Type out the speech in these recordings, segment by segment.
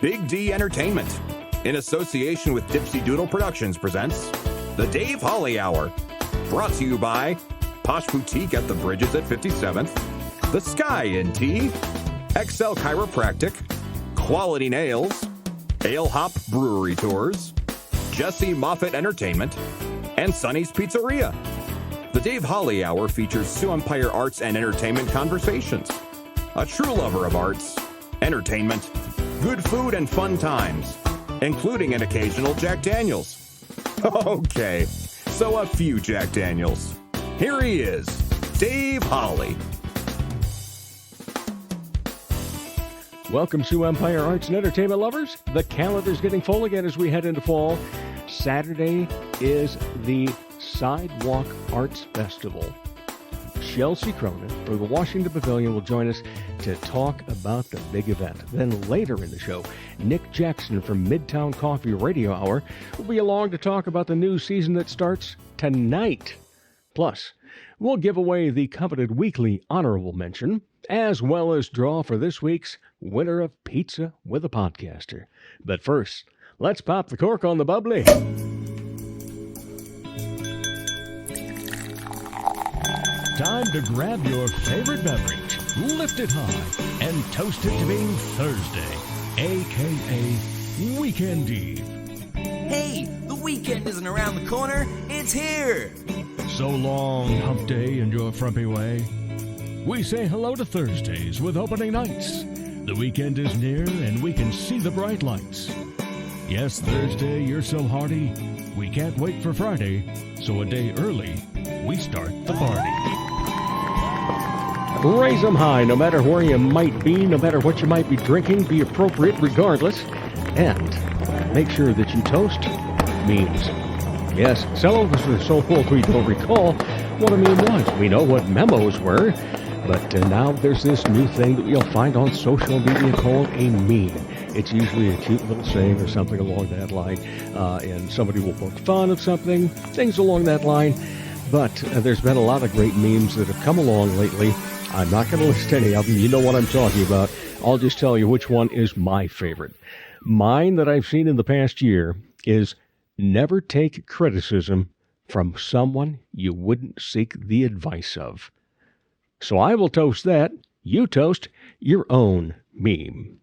Big D Entertainment, in association with Dipsy Doodle Productions, presents The Dave Holly Hour. Brought to you by Posh Boutique at the Bridges at 57th, The Sky in Tea, XL Chiropractic, Quality Nails, Ale Hop Brewery Tours, Jesse Moffitt Entertainment, and Sonny's Pizzeria. The Dave Holly Hour features Sioux Empire Arts and Entertainment conversations. A true lover of arts, entertainment, good food, and fun times, including an occasional Jack Daniels. Okay, so a few Jack Daniels. Here he is, Dave Holly. Welcome to Empire Arts and Entertainment lovers. The calendar's getting full again as we head into fall. Saturday is the Sidewalk Arts Festival. Chelsea Cronin from the Washington Pavilion will join us to talk about the big event. Then later in the show, Nick Jackson from Midtown Coffee Radio Hour will be along to talk about the new season that starts tonight. Plus, we'll give away the coveted weekly honorable mention, as well as draw for this week's winner of Pizza with a Podcaster. But first, let's pop the cork on the bubbly. Time to grab your favorite beverage, lift it high, and toast it to being Thursday, a.k.a. Weekend Eve. Hey, the weekend isn't around the corner, it's here! So long, hump day and your frumpy way. We say hello to Thursdays with opening nights. The weekend is near and we can see the bright lights. Yes, Thursday, you're so hearty, we can't wait for Friday, so a day early, we start the party. Raise them high, no matter where you might be, no matter what you might be drinking, be appropriate regardless. And make sure that you toast memes. Yes, some of us are so old we don't recall what a meme was. We know what memos were, but now there's this new thing that you'll find on social media called a meme. It's usually a cute little saying or something along that line, and somebody will poke fun of something, things along that line. But there's been a lot of great memes that have come along lately. I'm not going to list any of them. You know what I'm talking about. I'll just tell you which one is my favorite. Mine that I've seen in the past year is never take criticism from someone you wouldn't seek the advice of. So I will toast that. You toast your own meme.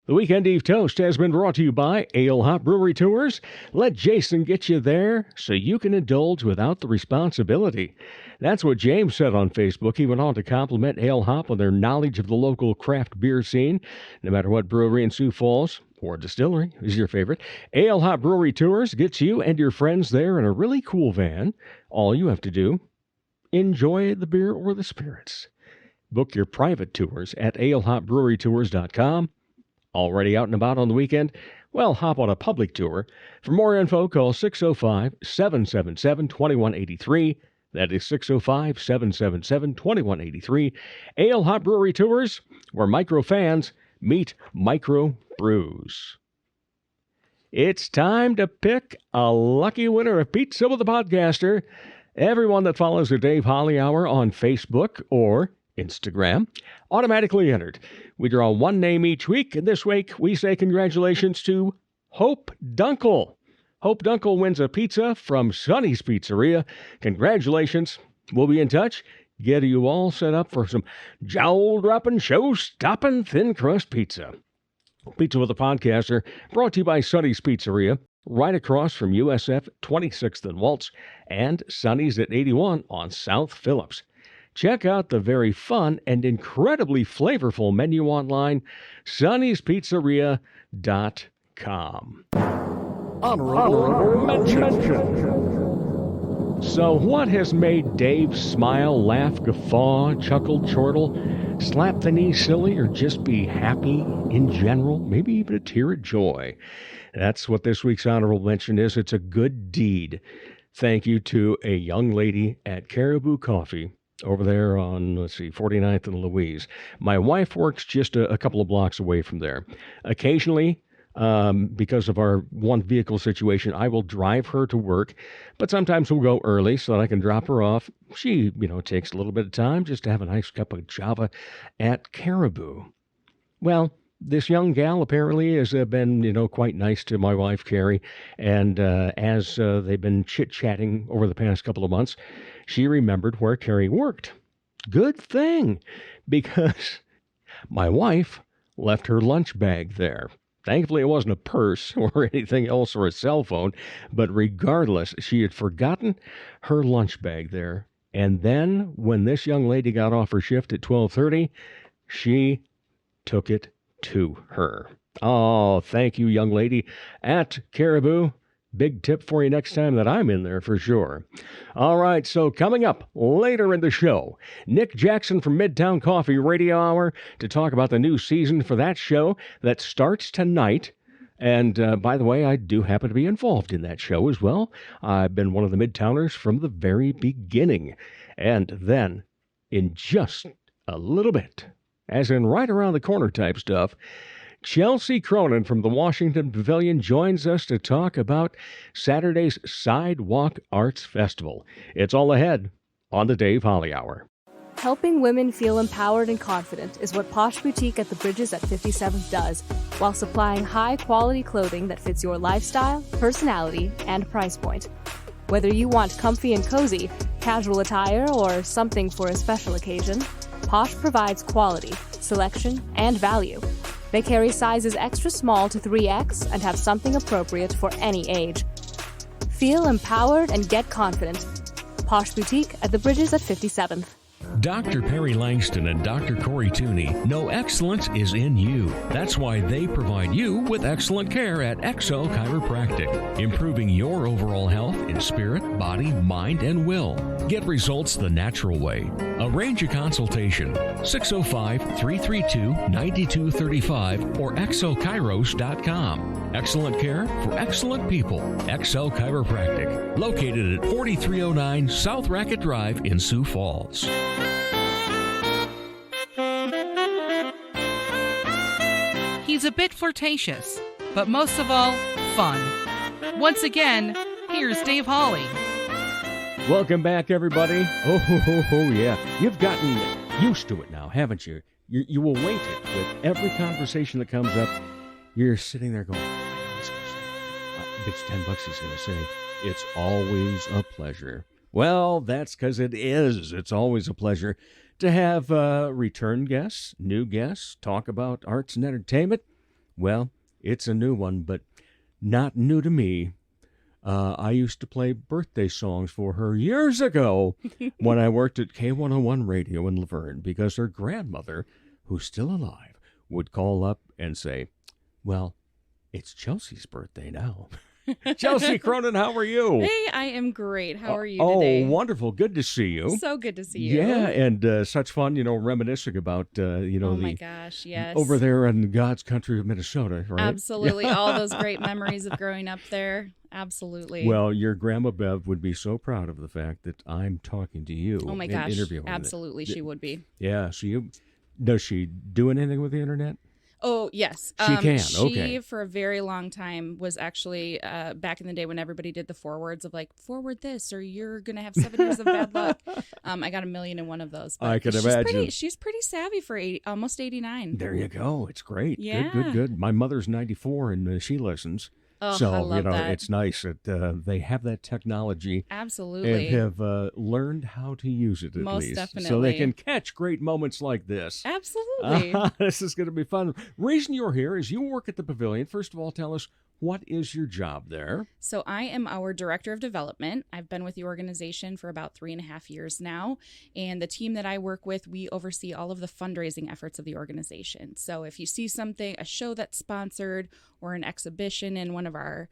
The Weekend Eve Toast has been brought to you by Ale Hop Brewery Tours. Let Jason get you there so you can indulge without the responsibility. That's what James said on Facebook. He went on to compliment Ale Hop on their knowledge of the local craft beer scene. No matter what brewery in Sioux Falls or distillery is your favorite, Ale Hop Brewery Tours gets you and your friends there in a really cool van. All you have to do, enjoy the beer or the spirits. Book your private tours at alehopbrewerytours.com. Already out and about on the weekend? Well, hop on a public tour. For more info, call 605-777-2183. That is 605-777-2183. Ale Hop Brewery Tours, where micro fans meet micro brews. It's time to pick a lucky winner of Pizza with a Podcaster. Everyone that follows the Dave Holly Hour on Facebook or Instagram automatically entered. We draw one name each week, and this week we say congratulations to Hope Dunkel. Hope Dunkel wins a pizza from Sonny's Pizzeria. Congratulations. We'll be in touch. Get you all set up for some jowl-dropping, show-stopping thin crust pizza. Pizza with a Podcaster, brought to you by Sonny's Pizzeria, right across from USF 26th and Waltz, and Sonny's at 81 on South Phillips. Check out the very fun and incredibly flavorful menu online, sonnyspizzeria.com. Honorable mention. So what has made Dave smile, laugh, guffaw, chuckle, chortle, slap the knee silly, or just be happy in general? Maybe even a tear of joy. That's what this week's honorable mention is. It's a good deed. Thank you to a young lady at Caribou Coffee over there on, 49th and Louise. My wife works just a couple of blocks away from there. Occasionally, because of our one vehicle situation, I will drive her to work, but sometimes we'll go early so that I can drop her off. She, takes a little bit of time just to have a nice cup of Java at Caribou. Well, this young gal apparently has been, quite nice to my wife, Carrie. And as they've been chit-chatting over the past couple of months, she remembered where Carrie worked. Good thing, because my wife left her lunch bag there. Thankfully, it wasn't a purse or anything else or a cell phone, but regardless, she had forgotten her lunch bag there. And then when this young lady got off her shift at 12:30, she took it to her. Oh, thank you, young lady at Caribou. Big tip for you next time that I'm in there for sure. All right, so coming up later in the show, Nick Jackson from Midtown Coffee Radio Hour to talk about the new season for that show that starts tonight. And by the way, I do happen to be involved in that show as well. I've been one of the Midtowners from the very beginning. And then, in just a little bit, as in right around the corner type stuff, Chelsea Cronin from the Washington Pavilion joins us to talk about Saturday's Sidewalk Arts Festival. It's all ahead on the Dave Holly Hour. Helping women feel empowered and confident is what Posh Boutique at the Bridges at 57th does, while supplying high-quality clothing that fits your lifestyle, personality, and price point. Whether you want comfy and cozy, casual attire, or something for a special occasion, Posh provides quality, selection, and value. They carry sizes extra small to 3X and have something appropriate for any age. Feel empowered and get confident. Posh Boutique at the Bridges at 57th. Dr. Perry Langston and Dr. Corey Tooney know excellence is in you. That's why they provide you with excellent care at XO Chiropractic, improving your overall health in spirit, body, mind, and will. Get results the natural way. Arrange a consultation, 605-332-9235 or exokairos.com. Excellent care for excellent people. XO Chiropractic, located at 4309 South Racket Drive in Sioux Falls. He's a bit flirtatious, but most of all, fun. Once again, here's Dave Holly. Welcome back, everybody. Oh, yeah. You've gotten used to it now, haven't you? You will wait it with every conversation that comes up. You're sitting there going, it's $10 he's going to say. It's always a pleasure. Well, that's because it is. It's always a pleasure to have return guests, new guests, talk about arts and entertainment. Well, it's a new one, but not new to me. I used to play birthday songs for her years ago when I worked at K101 Radio in Laverne, because her grandmother, who's still alive, would call up and say, well, it's Chelsea's birthday now. Chelsea Cronin, how are you? Hey, I am great. How are you today? Oh, wonderful. Good to see you. So good to see you. Yeah, and such fun, reminiscing about, oh my gosh, yes. over there in God's country of Minnesota, right? Absolutely. All those great memories of growing up there. Absolutely. Well, your Grandma Bev would be so proud of the fact that I'm talking to you. Oh my and gosh, interviewing absolutely she would be. Yeah, does she do anything with the internet? Oh, yes. She can, okay. She, for a very long time, was actually, back in the day when everybody did the forwards of like, forward this, or you're going to have 7 years of bad luck. I got 1,000,001 of those. I can imagine. She's pretty savvy for almost 89. There you go. It's great. Yeah. Good. My mother's 94, and she listens. Oh, so, I love that. It's nice that they have that technology. Absolutely. And have learned how to use it, at Most least. definitely. So they can catch great moments like this. Absolutely. This is going to be fun. Reason you're here is you work at the Pavilion. First of all, tell us, what is your job there? So I am our Director of Development. I've been with the organization for about 3.5 years now. And the team that I work with, we oversee all of the fundraising efforts of the organization. So if you see something, a show that's sponsored or an exhibition in one of our,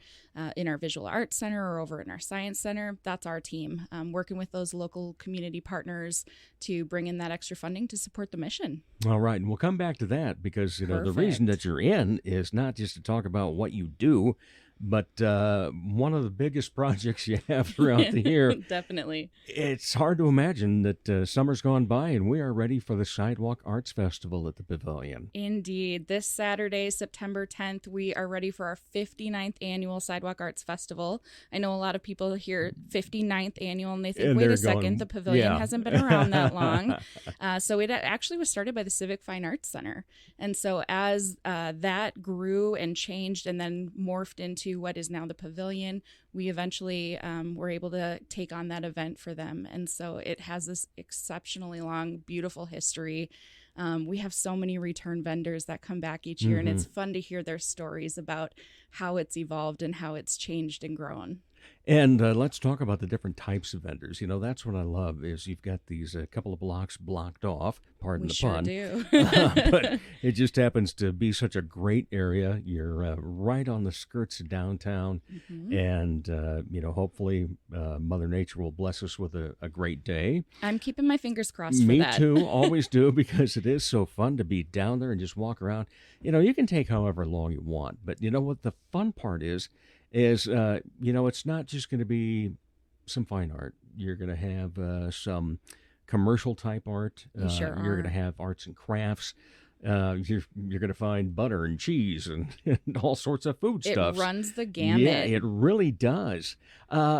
in our Visual Arts Center or over in our Science Center, that's our team, working with those local community partners to bring in that extra funding to support the mission. All right, and we'll come back to that because, the reason that you're in is not just to talk about what you do, but one of the biggest projects you have throughout the year. Definitely. It's hard to imagine that summer's gone by and we are ready for the Sidewalk Arts Festival at the Pavilion. Indeed. This Saturday, September 10th, we are ready for our 59th annual Sidewalk Arts Festival. I know a lot of people hear 59th annual and they think, And wait they're a second, going, the Pavilion yeah. hasn't been around that long. So it actually was started by the Civic Fine Arts Center. And so as that grew and changed and then morphed into what is now the Pavilion, we eventually were able to take on that event for them. And so it has this exceptionally long, beautiful history. We have so many return vendors that come back each year, and it's fun to hear their stories about how it's evolved and how it's changed and grown. And let's talk about the different types of vendors. You know, that's what I love is you've got these couple of blocks blocked off, pardon We the sure pun. do. But it just happens to be such a great area. You're right on the skirts of downtown. And, hopefully Mother Nature will bless us with a great day. I'm keeping my fingers crossed for Me that. too, always do, because it is so fun to be down there and just walk around. You know, you can take however long you want, but you know what the fun part is it's not just going to be some fine art. You're going to have some commercial type art. Sure You're are. going to have arts and crafts. You're going to find butter and cheese and all sorts of food stuff. It runs the gamut. Yeah, it really does.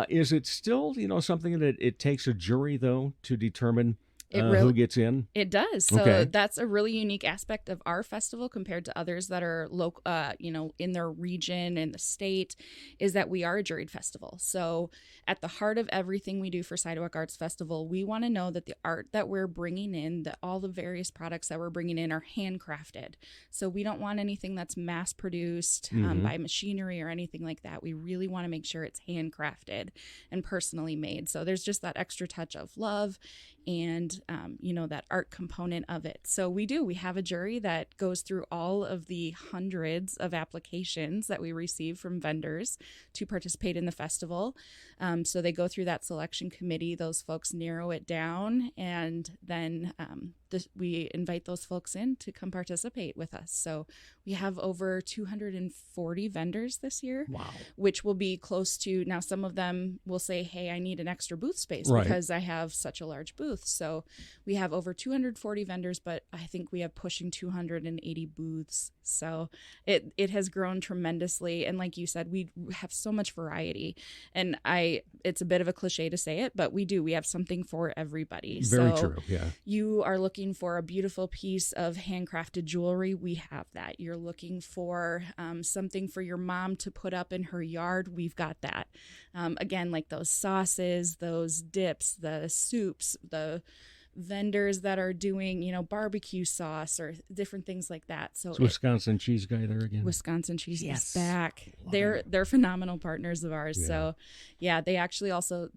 Is it still, something that it takes a jury, though, to determine who gets in? It does. So Okay. that's a really unique aspect of our festival compared to others that are local, in their region and the state, is that we are a juried festival. So at the heart of everything we do for Sidewalk Arts Festival, we want to know that the art that we're bringing in, that all the various products that we're bringing in are handcrafted. So we don't want anything that's mass produced by machinery or anything like that. We really want to make sure it's handcrafted and personally made. So there's just that extra touch of love and, that art component of it. So we have a jury that goes through all of the hundreds of applications that we receive from vendors to participate in the festival. So they go through that selection committee. Those folks narrow it down, and then we invite those folks in to come participate with us. So we have over 240 vendors this year. Wow. Which will be close to, now some of them will say, hey, I need an extra booth space Right. because I have such a large booth. So we have over 240 vendors, but I think we have pushing 280 booths. So it has grown tremendously. And like you said, we have so much variety. And it's a bit of a cliche to say it, but we have something for everybody. Very So true, yeah. you are looking for a beautiful piece of handcrafted jewelry. We have that. You're looking for something for your mom to put up in her yard. We've got that. Again, like those sauces, those dips, the soups, the vendors that are doing, barbecue sauce or different things like that. So Is Wisconsin cheese guy there again? Wisconsin cheese Yes. is back. Love They're phenomenal partners of ours. Yeah. So yeah, they actually also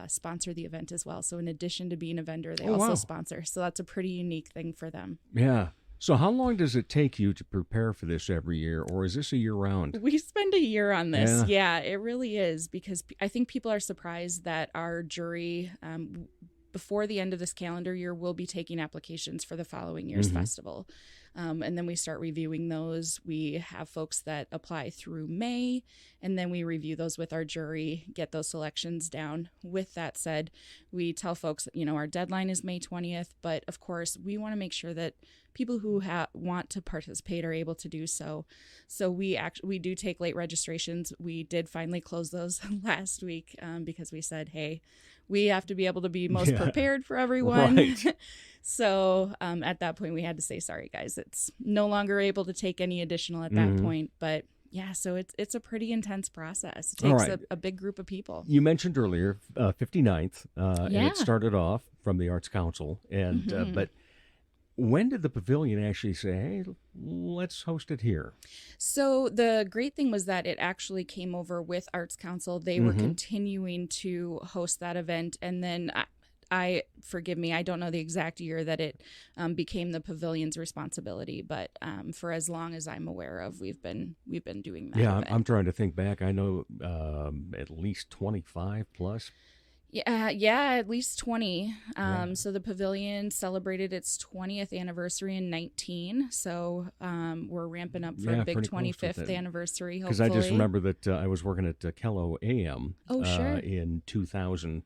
sponsor the event as well. So in addition to being a vendor, they Oh, also wow. sponsor. So that's a pretty unique thing for them. Yeah. So how long does it take you to prepare for this every year, or is this a year-round? We spend a year on this. Yeah, it really is, because I think people are surprised that our jury, before the end of this calendar year, will be taking applications for the following year's festival. And then we start reviewing those. We have folks that apply through May, and then we review those with our jury, get those selections down. With that said, we tell folks, our deadline is May 20th, but of course, we want to make sure that people who want to participate are able to do so. So we do take late registrations. We did finally close those last week because we said, hey, we have to be able to be most prepared for everyone. Right. So at that point, we had to say, sorry, guys, it's no longer able to take any additional at that point. But yeah, so it's a pretty intense process. It takes right. a big group of people. You mentioned earlier 59th, and Yeah. it started off from the Arts Council. And but when did the Pavilion actually say, hey, let's host it here? So the great thing was that it actually came over with Arts Council. They were continuing to host that event. And then forgive me, I don't know the exact year that it became the Pavilion's responsibility, but for as long as I'm aware of, we've been doing that. Yeah, event. I'm trying to think back. I know at least 25 plus. Yeah, at least 20. So the pavilion celebrated its 20th anniversary in 19. So we're ramping up for a big 25th anniversary, hopefully. Because I just remember that I was working at Kello AM in 2000,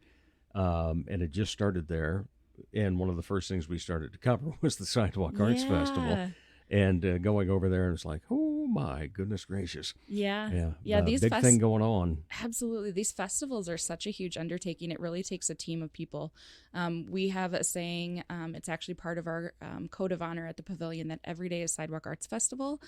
and it just started there. And one of the first things we started to cover was the Sidewalk Arts Festival. And going over there, and it's like, oh my goodness gracious! Yeah. These big thing going on. Absolutely, these festivals are such a huge undertaking. It really takes a team of people. We have a saying. It's actually part of our code of honor at the pavilion that every day is Sidewalk Arts Festival,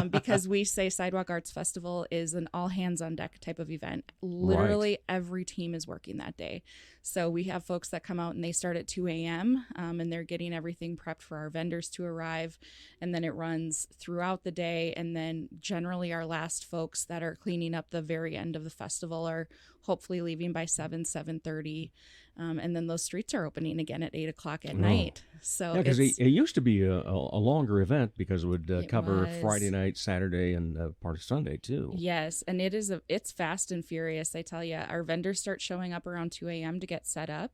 because we say Sidewalk Arts Festival is an all hands on deck type of event. Literally every team is working that day. So we have folks that come out and they start at 2 a.m. And they're getting everything prepped for our vendors to arrive. And then it runs throughout the day. And then generally our last folks that are cleaning up the very end of the festival are hopefully leaving by 7:30. And then those streets are opening again at 8 o'clock at night. So because it used to be a longer event because it would cover Friday night, Saturday, and part of Sunday too. Yes, and it's fast and furious. I tell you, our vendors start showing up around 2 a.m. to get set up.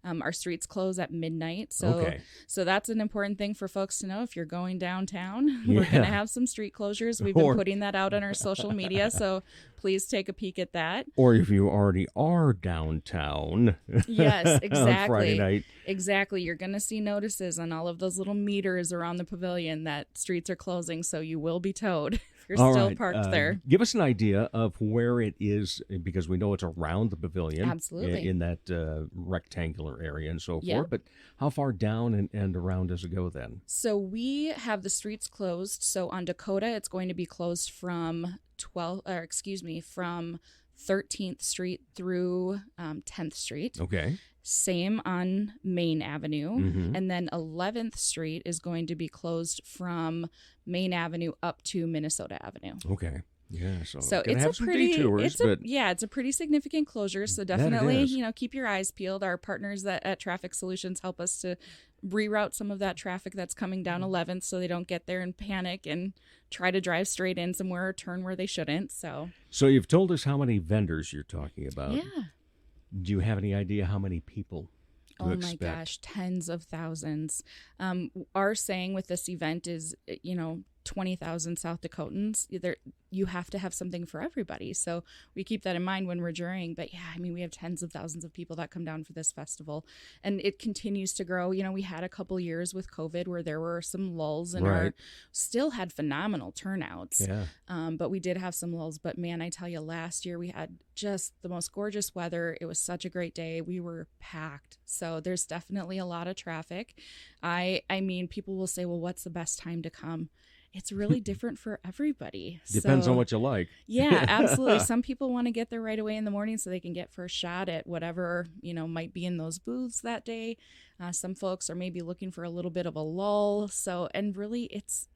Our streets close at midnight. So that's an important thing for folks to know. If you're going downtown, we're going to have some street closures. We've been putting that out on our social media. So please take a peek at that. Or if you already are downtown. Yes, exactly. On Friday night. Exactly. You're going to see notices on all of those little meters around the pavilion that streets are closing. So you will be towed. You're still parked there. Give us an idea of where it is, because we know it's around the pavilion. Absolutely. In that rectangular area and so forth. But how far down and around does it go then? So we have the streets closed. So on Dakota, it's going to be closed from 13th Street through 10th Street. Okay. Same on Main Avenue. Mm-hmm. And then 11th Street is going to be closed from Main Avenue up to Minnesota Avenue. Okay. Yeah, so it's it's a pretty significant closure. So definitely, keep your eyes peeled. Our partners at Traffic Solutions help us to reroute some of that traffic that's coming down 11th so they don't get there and panic and try to drive straight in somewhere or turn where they shouldn't. So you've told us how many vendors you're talking about. Yeah. Do you have any idea how many people to expect? My gosh, tens of thousands. Our saying with this event is, 20,000 South Dakotans. You have to have something for everybody. So we keep that in mind when we're jurying. But we have tens of thousands of people that come down for this festival, and it continues to grow. We had a couple years with COVID where there were some lulls, and our still had phenomenal turnouts. Yeah. But we did have some lulls. But man, I tell you, last year we had just the most gorgeous weather. It was such a great day. We were packed. So there's definitely a lot of traffic. I mean, people will say, well, what's the best time to come? It's really different for everybody. Depends on what you like. Yeah, absolutely. Some people want to get there right away in the morning so they can get first shot at whatever, might be in those booths that day. Some folks are maybe looking for a little bit of a lull. And really it's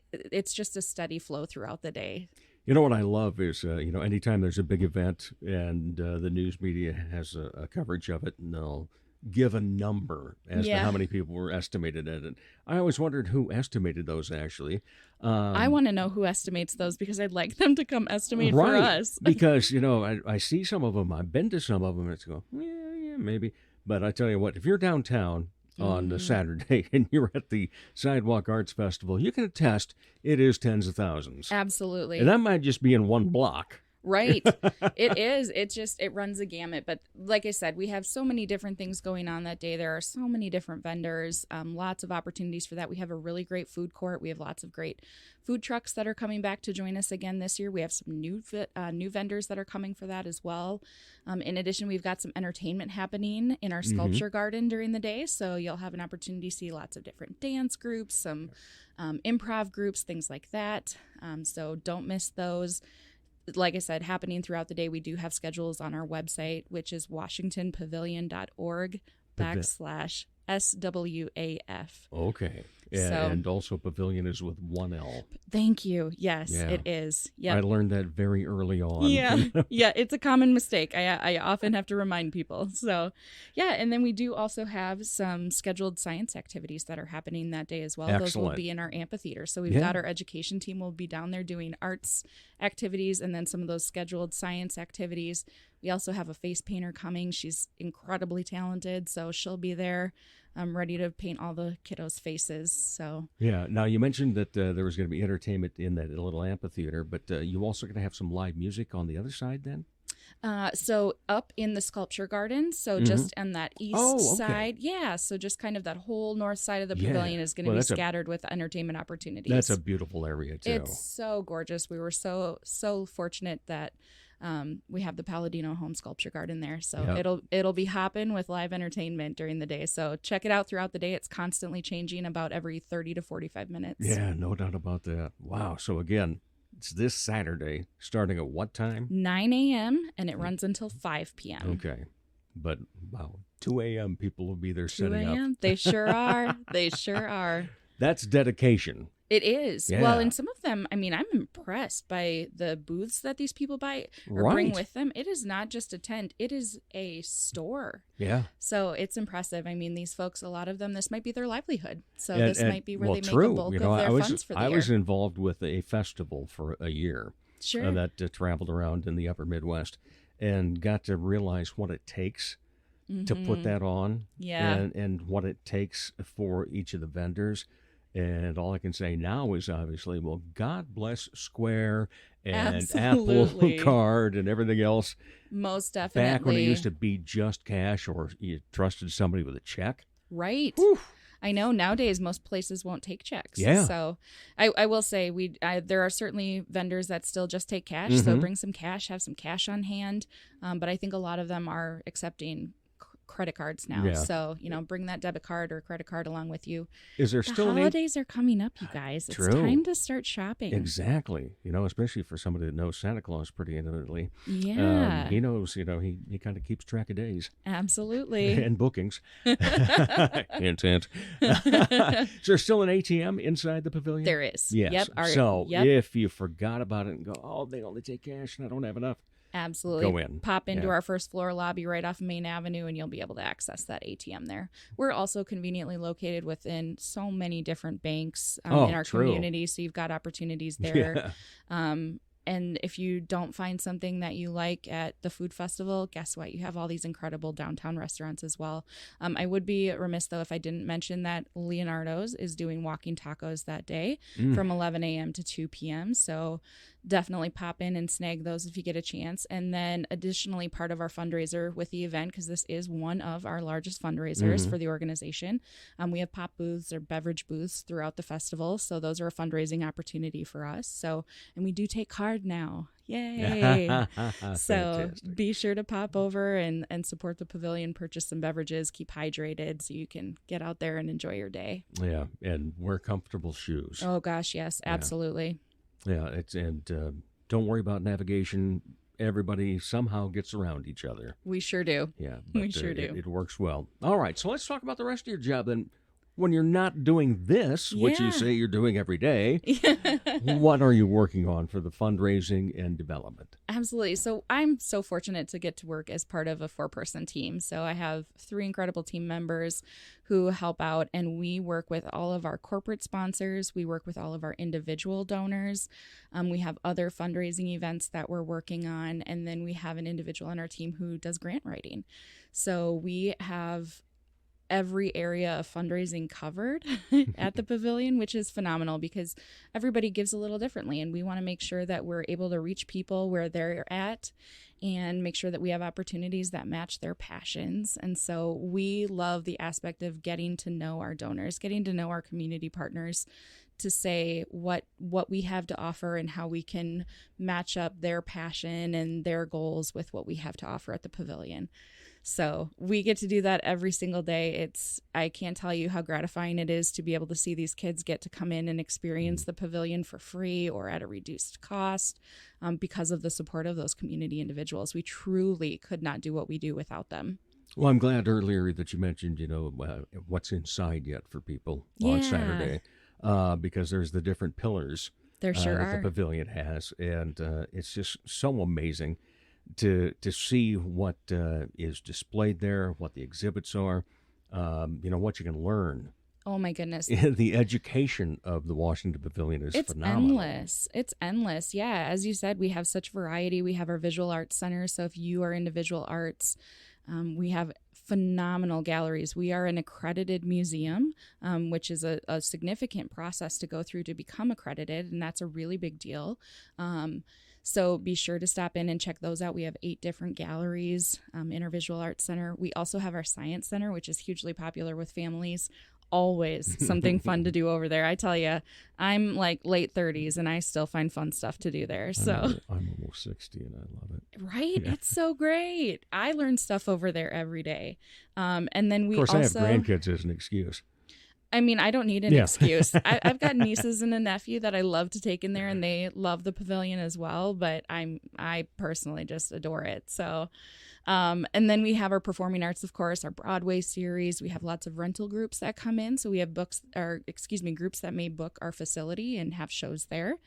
just a steady flow throughout the day. You know what I love is, anytime there's a big event and the news media has a coverage of it, and they'll give a number as to how many people were estimated at it. I always wondered who estimated those, actually. I want to know who estimates those, because I'd like them to come estimate for us. Because, I see some of them. I've been to some of them, and it's go, yeah, maybe. But I tell you what, if you're downtown on a Saturday and you're at the Sidewalk Arts Festival, you can attest it is tens of thousands. Absolutely. And that might just be in one block. Right. It is. It runs a gamut. But like I said, we have so many different things going on that day. There are so many different vendors, lots of opportunities for that. We have a really great food court. We have lots of great food trucks that are coming back to join us again this year. We have some new vendors that are coming for that as well. In addition, we've got some entertainment happening in our sculpture garden during the day. So you'll have an opportunity to see lots of different dance groups, some improv groups, things like that. So don't miss those. Like I said, happening throughout the day. We do have schedules on our website, which is washingtonpavilion.org/SWAF. Okay. And also pavilion is with one L. Thank you. Yes, Yeah. it is. Yeah. I learned that very early on. Yeah. Yeah, it's a common mistake. I often have to remind people. So, yeah, and then we do also have some scheduled science activities that are happening that day as well. Those will Excellent. be in our amphitheater. So we've got our education team will be down there doing arts activities and then some of those scheduled science activities. We also have a face painter coming. She's incredibly talented, so she'll be there. I'm ready to paint all the kiddos' faces. So Yeah. Now, you mentioned that there was going to be entertainment in that little amphitheater, but you also going to have some live music on the other side then? So up in the sculpture garden, so just on that east side. Yeah, so just kind of that whole north side of the pavilion is going to be scattered with entertainment opportunities. That's a beautiful area, too. It's so gorgeous. We were so fortunate that we have the Palladino Home Sculpture Garden there. So it'll be hopping with live entertainment during the day. So check it out throughout the day. It's constantly changing about every 30 to 45 minutes. Yeah, no doubt about that. Wow. So again, it's this Saturday, starting at what time? 9 a.m. and it runs until 5 p.m. Okay. But, wow, 2 a.m. people will be there 2 setting up. a.m. They sure are. They sure are. That's dedication. It is. Yeah. Well, and some of them, I mean, I'm impressed by the booths that these people buy or bring with them. It is not just a tent. It is a store. Yeah. So it's impressive. I mean, these folks, a lot of them, this might be their livelihood. So this might be where they make a bulk of their funds for the year. I was involved with a festival for a year. Sure. That traveled around in the upper Midwest and got to realize what it takes to put that on. Yeah. And what it takes for each of the vendors. And all I can say now is obviously, well, God bless Square and Absolutely. Apple Card and everything else. Most definitely. Back when it used to be just cash or you trusted somebody with a check. Right. Whew. I know nowadays most places won't take checks. Yeah. So I will say there are certainly vendors that still just take cash. So bring some cash, have some cash on hand. But I think a lot of them are accepting credit cards now. Yeah. So, bring that debit card or credit card along with you. Is there The still holidays are coming up, you guys. It's True. time to start shopping. Exactly. Especially for somebody that knows Santa Claus pretty intimately. Yeah. He knows, he kind of keeps track of days. Absolutely. And bookings. Hint, hint. Is there still an ATM inside the pavilion? There is. Yes. Yep. If you forgot about it and go, oh, they only take cash and I don't have enough. Absolutely. Go in. Pop into our first floor lobby right off of Main Avenue and you'll be able to access that ATM there. We're also conveniently located within so many different banks in our community, so you've got opportunities there. Yeah. And if you don't find something that you like at the food festival, guess what? You have all these incredible downtown restaurants as well. I would be remiss, though, if I didn't mention that Leonardo's is doing walking tacos that day from 11 a.m. to 2 p.m. So definitely pop in and snag those if you get a chance. And then additionally, part of our fundraiser with the event, because this is one of our largest fundraisers for the organization, we have pop booths or beverage booths throughout the festival. So those are a fundraising opportunity for us. So, and we do take card now. Yay. So be sure to pop over and support the pavilion, purchase some beverages, keep hydrated so you can get out there and enjoy your day. Yeah, and wear comfortable shoes. Oh, gosh, yes, absolutely. Yeah, don't worry about navigation. Everybody somehow gets around each other. We sure do. Yeah, we sure do. It works well. All right, so let's talk about the rest of your job then. When you're not doing this, which you say you're doing every day, what are you working on for the fundraising and development? Absolutely. So I'm so fortunate to get to work as part of a 4-person team. So I have 3 incredible team members who help out, and we work with all of our corporate sponsors. We work with all of our individual donors. We have other fundraising events that we're working on, and then we have an individual on our team who does grant writing. So we have every area of fundraising covered at the pavilion, which is phenomenal because everybody gives a little differently, and we want to make sure that we're able to reach people where they're at and make sure that we have opportunities that match their passions. And so we love the aspect of getting to know our donors, getting to know our community partners, to say what we have to offer and how we can match up their passion and their goals with what we have to offer at the pavilion. So we get to do that every single day. I can't tell you how gratifying it is to be able to see these kids get to come in and experience the pavilion for free or at a reduced cost because of the support of those community individuals. We truly could not do what we do without them. Well, I'm glad earlier that you mentioned, what's inside yet for people on Saturday, because there's the different pillars There sure that are. the pavilion has, and it's just so amazing to see what is displayed there, what the exhibits are, what you can learn. Oh my goodness. The education of the Washington Pavilion is phenomenal. It's endless. Yeah. As you said, we have such variety. We have our visual arts center. So if you are into visual arts, we have phenomenal galleries. We are an accredited museum, which is a significant process to go through to become accredited. And that's a really big deal. So be sure to stop in and check those out. We have 8 different galleries in our visual arts center. We also have our science center, which is hugely popular with families. Always something fun to do over there. I tell you, I'm like late 30s and I still find fun stuff to do there. So I'm almost 60 and I love it. Right? Yeah. It's so great. I learn stuff over there every day. And then we of course, also I have grandkids as an excuse. I mean, I don't need an excuse. I've got nieces and a nephew that I love to take in there, and they love the pavilion as well. But I personally just adore it. So, and then we have our performing arts, of course, our Broadway series. We have lots of rental groups that come in. So we have groups that may book our facility and have shows there.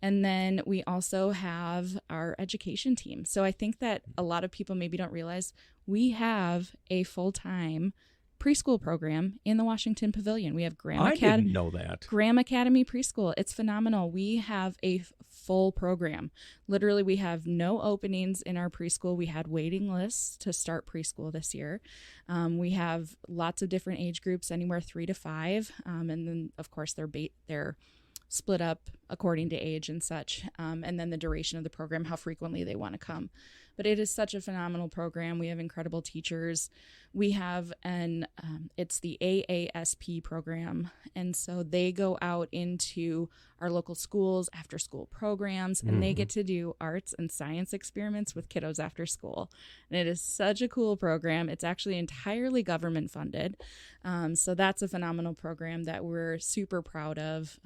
And then we also have our education team. So I think that a lot of people maybe don't realize we have a full-time preschool program in the Washington Pavilion. We have I didn't know that. Graham Academy Preschool. It's phenomenal. We have a full program. Literally, we have no openings in our preschool. We had waiting lists to start preschool this year. We have lots of different age groups, anywhere 3 to 5. And then, of course, they're split up according to age and such. And then the duration of the program, how frequently they want to come. But it is such a phenomenal program. We have incredible teachers. We have it's the AASP program. And so they go out into our local schools, after school programs, and they get to do arts and science experiments with kiddos after school. And it is such a cool program. It's actually entirely government funded. So that's a phenomenal program that we're super proud of.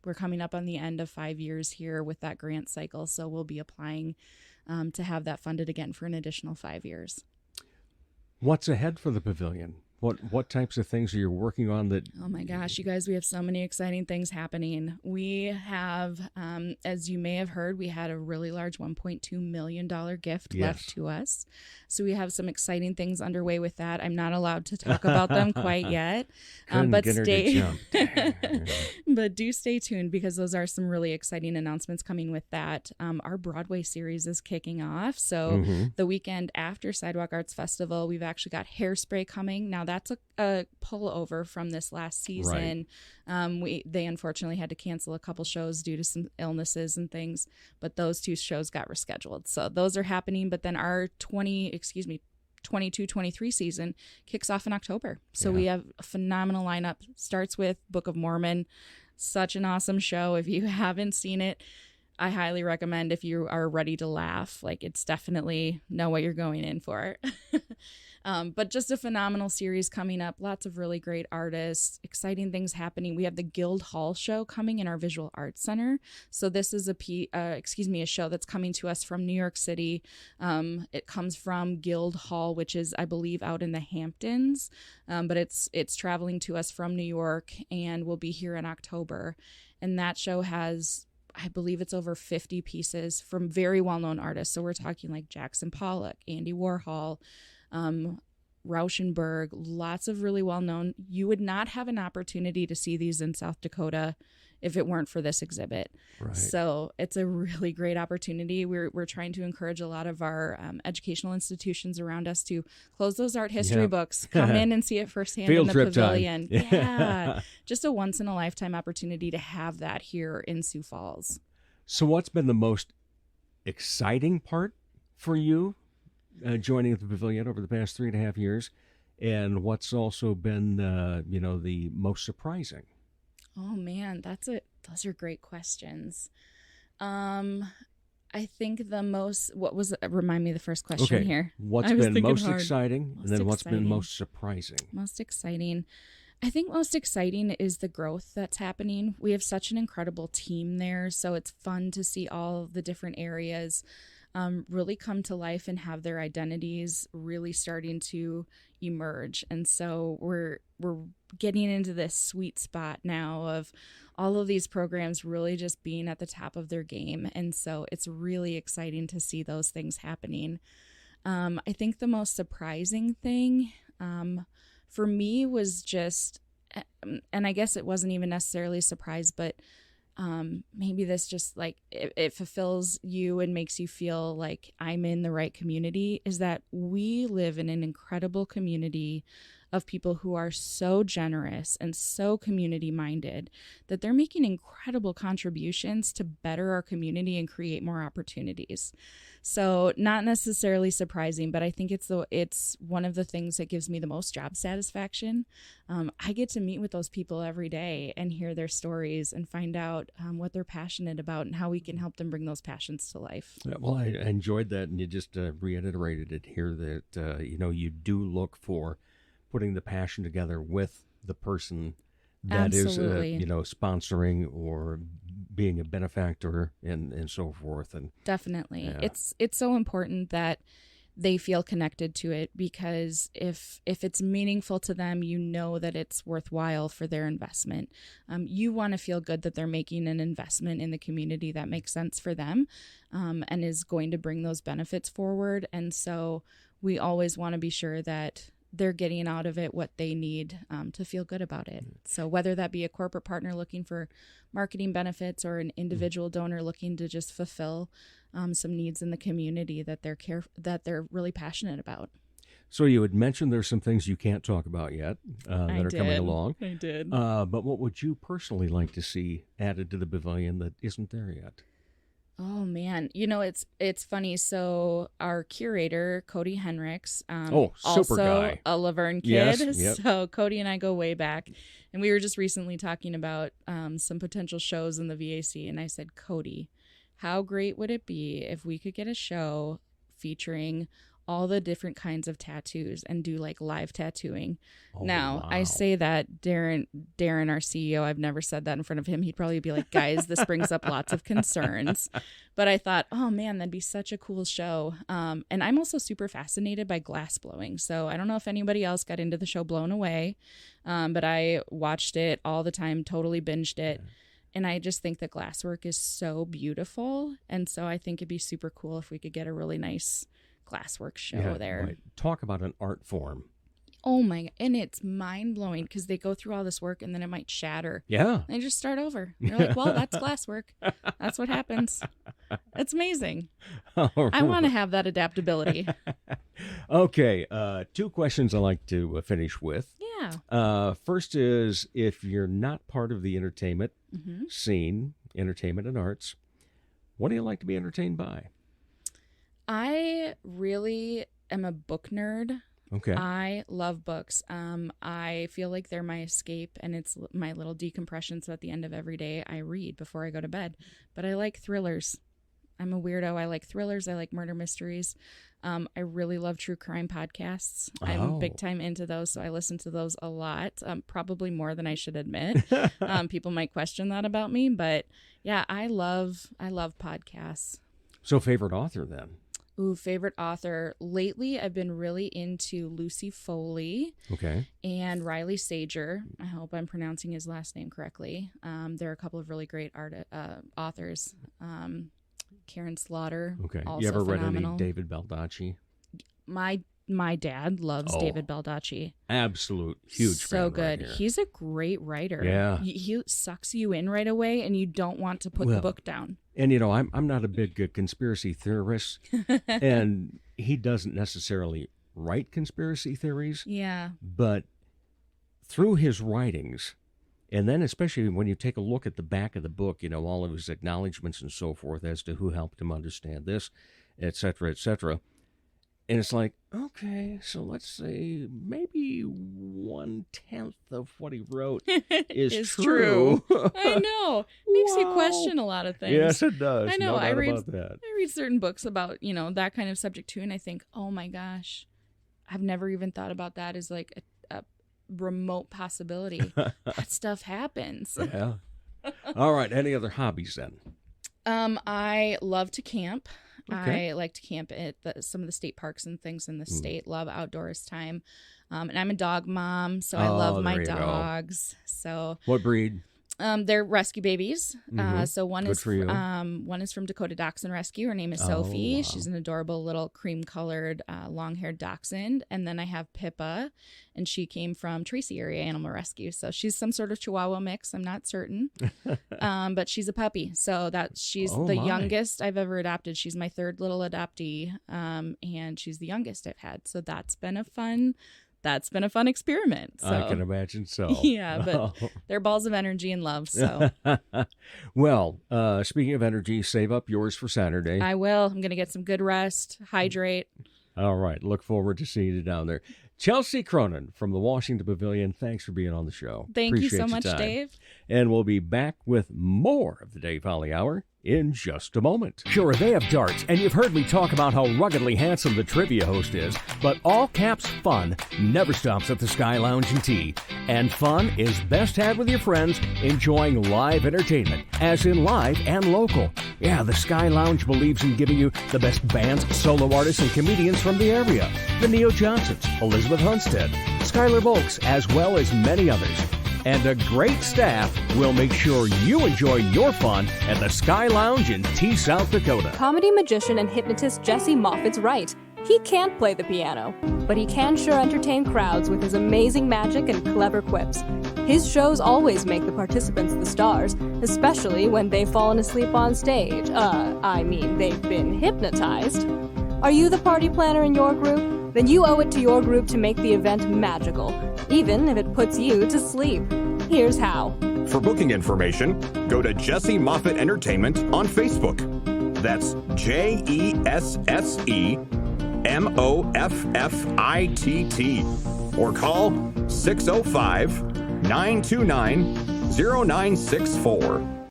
We're coming up on the end of 5 years here with that grant cycle. So we'll be applying to have that funded again for an additional 5 years. What's ahead for the pavilion? What types of things are you working on that? Oh my gosh, you guys, we have so many exciting things happening. We have, as you may have heard, we had a really large $1.2 million gift left to us. So we have some exciting things underway with that. I'm not allowed to talk about them quite yet, but but do stay tuned because those are some really exciting announcements coming with that. Our Broadway series is kicking off. So the weekend after Sidewalk Arts Festival, we've actually got Hairspray coming. Now that's a pullover from this last season. Right. They unfortunately had to cancel a couple shows due to some illnesses and things, but those 2 shows got rescheduled. So those are happening. But then our 22-23 season kicks off in October. So we have a phenomenal lineup. Starts with Book of Mormon. Such an awesome show. If you haven't seen it, I highly recommend if you are ready to laugh. Like, it's definitely know what you're going in for. But just a phenomenal series coming up. Lots of really great artists, exciting things happening. We have the Guild Hall show coming in our Visual Arts Center. So this is a show that's coming to us from New York City. It comes from Guild Hall, which is, I believe, out in the Hamptons. But it's traveling to us from New York and will be here in October. And that show has, I believe it's over 50 pieces from very well-known artists. So we're talking like Jackson Pollock, Andy Warhol, Rauschenberg, lots of really well-known. You would not have an opportunity to see these in South Dakota if it weren't for this exhibit. Right. So it's a really great opportunity. We're trying to encourage a lot of our educational institutions around us to close those art history books, come in and see it firsthand in the pavilion. Yeah. Just a once-in-a-lifetime opportunity to have that here in Sioux Falls. So what's been the most exciting part for you joining the pavilion over the past 3.5 years, and what's also been the most surprising? Oh man, those are great questions. I think remind me the first question here. What's been most exciting, and then what's been most surprising? Most exciting. I think most exciting is the growth that's happening. We have such an incredible team there, so it's fun to see all the different areas really come to life and have their identities really starting to emerge. And so we're getting into this sweet spot now of all of these programs really just being at the top of their game. And so it's really exciting to see those things happening. I think the most surprising thing for me was just, and I guess it wasn't even necessarily a surprise, but maybe this just like it fulfills you and makes you feel like I'm in the right community, is that we live in an incredible community of people who are so generous and so community minded that they're making incredible contributions to better our community and create more opportunities. So not necessarily surprising, but I think it's one of the things that gives me the most job satisfaction. I get to meet with those people every day and hear their stories and find out what they're passionate about and how we can help them bring those passions to life. Yeah, well, I enjoyed that, and you just reiterated it here that, you do look for putting the passion together with the person that Absolutely. is, sponsoring or being a benefactor and so forth. And definitely, yeah. It's so important that they feel connected to it, because if it's meaningful to them, that it's worthwhile for their investment. You want to feel good that they're making an investment in the community that makes sense for them, and is going to bring those benefits forward. And so we always want to be sure that they're getting out of it what they need to feel good about it. So whether that be a corporate partner looking for marketing benefits or an individual donor looking to just fulfill some needs in the community that they're really passionate about. So you had mentioned there's some things you can't talk about yet that are coming along. I did. But what would you personally like to see added to the pavilion that isn't there yet? Oh man, it's funny. So our curator, Cody Henricks, super also guy, a Laverne kid. Yes, yep. So Cody and I go way back, and we were just recently talking about some potential shows in the VAC. And I said, Cody, how great would it be if we could get a show featuring all the different kinds of tattoos and do like live tattooing. Oh, now, wow. I say that Darren, our CEO, I've never said that in front of him. He'd probably be like, guys, this brings up lots of concerns. But I thought, oh man, that'd be such a cool show. And I'm also super fascinated by glass blowing. So I don't know if anybody else got into the show Blown Away, but I watched it all the time, totally binged it. Yeah. And I just think that glasswork is so beautiful. And so I think it'd be super cool if we could get a really nice glasswork show there. Right. Talk about an art form. Oh my, and it's mind-blowing because they go through all this work and then it might shatter. Yeah. They just start over. They're like, well, that's glasswork. That's what happens. It's amazing. Right. I want to have that adaptability. Okay. 2 questions I like to finish with. Yeah. First is, if you're not part of the entertainment scene, entertainment and arts, what do you like to be entertained by? I really am a book nerd. Okay. I love books. I feel like they're my escape, and it's my little decompression. So at the end of every day, I read before I go to bed. But I like thrillers. I'm a weirdo. I like thrillers. I like murder mysteries. I really love true crime podcasts. I'm big time into those, so I listen to those a lot, probably more than I should admit. People might question that about me, but yeah, I love podcasts. So favorite author then? Ooh, favorite author. Lately, I've been really into Lucy Foley and Riley Sager. I hope I'm pronouncing his last name correctly. There are a couple of really great authors. Karen Slaughter, also you ever phenomenal. read any David Baldacci? My dad loves David Baldacci. Absolute huge fan. So good. Right here. He's a great writer. Yeah. He sucks you in right away, and you don't want to put the book down. And, I'm not a big conspiracy theorist, and he doesn't necessarily write conspiracy theories. Yeah. But through his writings, and then especially when you take a look at the back of the book, all of his acknowledgments and so forth as to who helped him understand this, et cetera, et cetera. And it's like, okay, so let's say maybe 1/10 of what he wrote is true. I know. Makes you question a lot of things. Yes, it does. I know. No doubt I read about that. I read certain books about, that kind of subject too, and I think, oh my gosh, I've never even thought about that as like a remote possibility. That stuff happens. Yeah. All right. Any other hobbies then? I love to camp. I like to camp at some of the state parks and things in the state. Love outdoors time. And I'm a dog mom, so I love my dogs. So what breed? They're rescue babies. So one is from Dakota Dachshund Rescue. Her name is Sophie. Wow. She's an adorable little cream-colored, long-haired dachshund. And then I have Pippa, and she came from Tracy Area Animal Rescue. So she's some sort of Chihuahua mix. I'm not certain, but she's a puppy. So she's the youngest I've ever adopted. She's my third little adoptee, and she's the youngest I've had. So that's been a fun experiment. So. I can imagine so. Yeah, but they're balls of energy and love. So, well, speaking of energy, save up yours for Saturday. I will. I'm going to get some good rest, hydrate. All right. Look forward to seeing you down there. Chelsea Cronin from the Washington Pavilion, thanks for being on the show. Thank you so much, Dave. And we'll be back with more of the Dave Holly Hour in just a moment. Sure, they have darts, and you've heard me talk about how ruggedly handsome the trivia host is, but all caps fun never stops at the Sky Lounge and Tea. And fun is best had with your friends enjoying live entertainment, as in live and local. Yeah, the Sky Lounge believes in giving you the best bands, solo artists, and comedians from the area. The Neo Johnsons, Elizabeth Hunstead, Skylar Volks, as well as many others. And a great staff will make sure you enjoy your fun at the Sky Lounge in Tea, South Dakota. Comedy magician and hypnotist Jesse Moffat's right. He can't play the piano, but he can sure entertain crowds with his amazing magic and clever quips. His shows always make the participants the stars, especially when they've fallen asleep on stage. They've been hypnotized. Are you the party planner in your group? Then you owe it to your group to make the event magical, even if it puts you to sleep. Here's how. For booking information, go to Jesse Moffitt Entertainment on Facebook. That's JESSEMOFFITT. Or call 605-929-0964.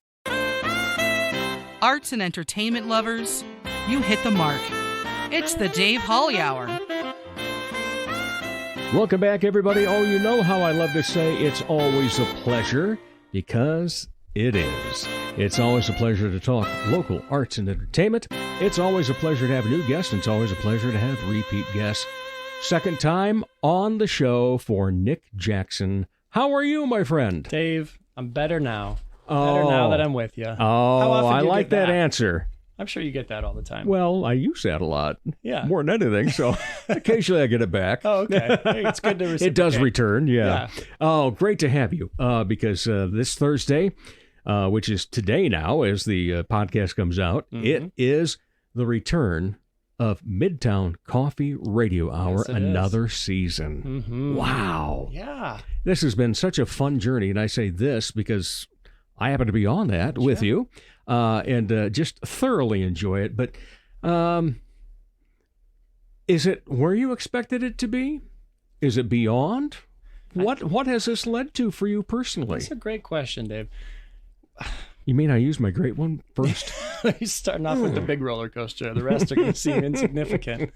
Arts and entertainment lovers, you hit the mark. It's the Dave Holly Hour. Welcome back, everybody. Oh, you know how I love to say it's always a pleasure, because it is. It's always a pleasure to talk local arts and entertainment. It's always a pleasure to have new guests, and it's always a pleasure to have repeat guests. Second time on the show for Nick Jackson. How are you, my friend? Dave, I'm better now. Better now that I'm with you. Oh, I like that answer. I'm sure you get that all the time. Well, I use that a lot. Yeah. More than anything, so occasionally I get it back. Oh, okay. It's good to reciprocate. It does return, yeah. Oh, great to have you, because this Thursday, which is today now as the podcast comes out, it is the return of Midtown Coffee Radio Hour, another season. Wow. Yeah. This has been such a fun journey, and I say this because I happen to be on that with you. And just thoroughly enjoy it. But is it where you expected it to be? Is it beyond? What has this led to for you personally? That's a great question, Dave. You mean I use my great one first? You're starting off with the big roller coaster. The rest are going to seem insignificant.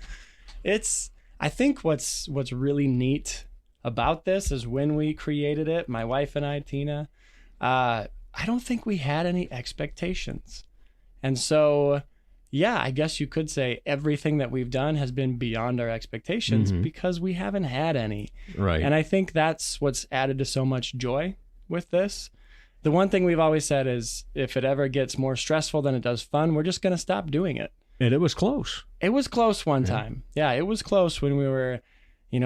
I think what's really neat about this is when we created it, my wife and I, Tina, I don't think we had any expectations. And so, yeah, I guess you could say everything that we've done has been beyond our expectations because we haven't had any. Right. And I think that's what's added to so much joy with this. The one thing we've always said is if it ever gets more stressful than it does fun, we're just going to stop doing it. And it was close. It was close one time. Yeah, it was close when we were,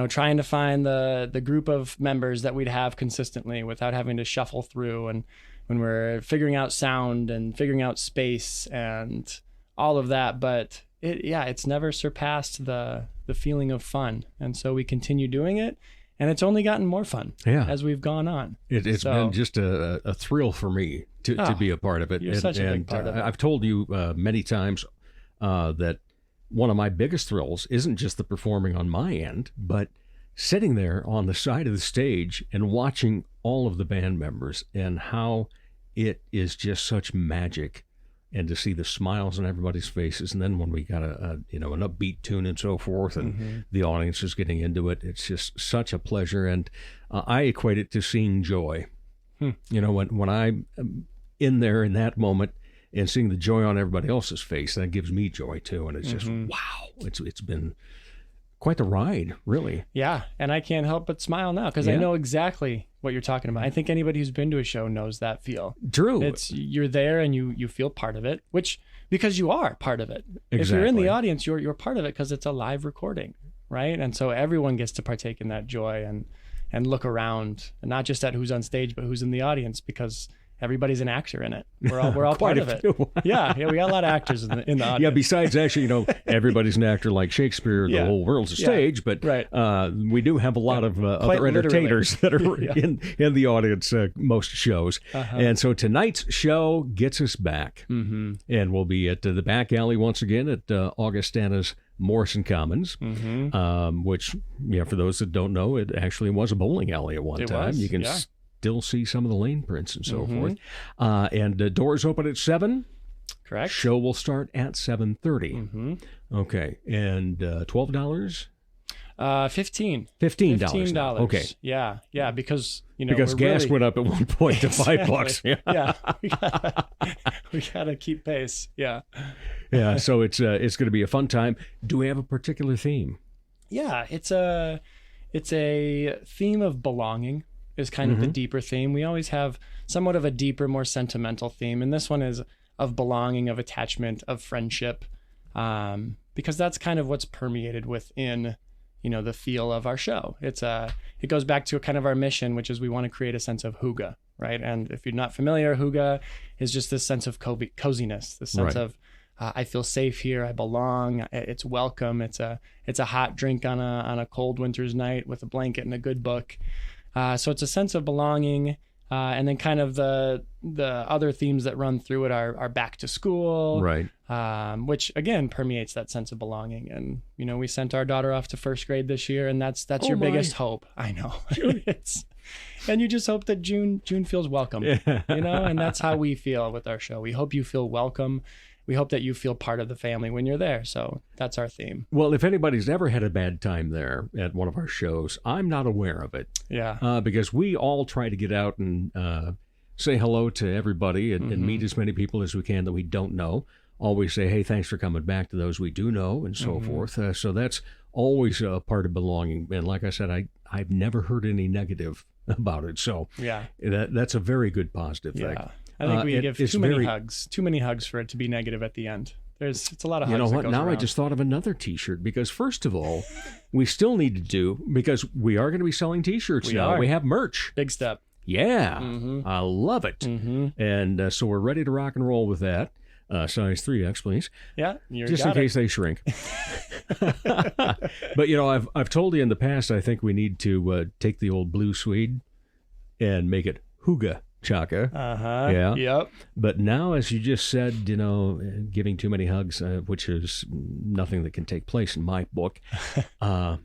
trying to find the group of members that we'd have consistently without having to shuffle through, and when we're figuring out sound and figuring out space and all of that. But it's never surpassed the feeling of fun. And so we continue doing it, and it's only gotten more fun as we've gone on. It's been just a thrill for me to be a part of it. You're such a big part of it. I've told you many times that one of my biggest thrills isn't just the performing on my end, but sitting there on the side of the stage and watching all of the band members and how it is just such magic, and to see the smiles on everybody's faces. And then when we got an upbeat tune and so forth, and the audience is getting into it, it's just such a pleasure. And I equate it to seeing joy. When I'm in there in that moment, and seeing the joy on everybody else's face, that gives me joy too. And it's just, wow, it's been quite the ride, really. Yeah, and I can't help but smile now because I know exactly what you're talking about. I think anybody who's been to a show knows that feel. True. You're there and you feel part of it, which because you are part of it. Exactly. If you're in the audience, you're part of it because it's a live recording, right? And so everyone gets to partake in that joy and look around, and not just at who's on stage, but who's in the audience, because everybody's an actor in it. We're all part of it. Yeah, we got a lot of actors in the audience. Yeah, besides actually, everybody's an actor like Shakespeare. The whole world's a stage, but we do have a lot of other entertainers that are in the audience most shows. And so tonight's show gets us back. And we'll be at the back alley once again at Augustana's Morrison Commons, which, for those that don't know, it actually was a bowling alley at one time. You can still see some of the lane prints and so forth. And doors open at 7. Correct. Show will start at 7:30. Okay. And $12? $15. $15. Okay. Yeah, because because gas went up at one point to $5. We gotta keep pace. Yeah. So it's going to be a fun time. Do we have a particular theme? Yeah, it's a theme of belonging. Is kind of the deeper theme. We always have somewhat of a deeper, more sentimental theme, and this one is of belonging, of attachment, of friendship, because that's kind of what's permeated within, the feel of our show. It goes back to kind of our mission, which is we want to create a sense of hygge, right? And if you're not familiar, hygge is just this sense of coziness, this sense of I feel safe here, I belong, it's welcome, it's a hot drink on a cold winter's night with a blanket and a good book. So it's a sense of belonging, and then kind of the other themes that run through it are back to school, right? Which again permeates that sense of belonging. And we sent our daughter off to first grade this year, and that's your biggest hope. I know, and you just hope that June feels welcome, and that's how we feel with our show. We hope you feel welcome. We hope that you feel part of the family when you're there. So that's our theme. Well, if anybody's ever had a bad time there at one of our shows, I'm not aware of it. Yeah. Because we all try to get out and say hello to everybody and meet as many people as we can that we don't know. Always say, hey, thanks for coming back to those we do know and so forth. So that's always a part of belonging. And like I said, I've never heard any negative about it. So that's a very good positive thing. I think we give too many hugs for it to be negative at the end. It's a lot of hugs. You know what? Now around. I just thought of another T-shirt, because first of all, we still need to do, because we are going to be selling T-shirts now. We have merch. Big step. Yeah. I love it. And so we're ready to rock and roll with that. Size 3X, please. Yeah. Just in case they shrink. But I've told you in the past, I think we need to take the old blue Swede and make it hygge. Chaka. Yeah. Yep. But now, as you just said, giving too many hugs, which is nothing that can take place in my book. A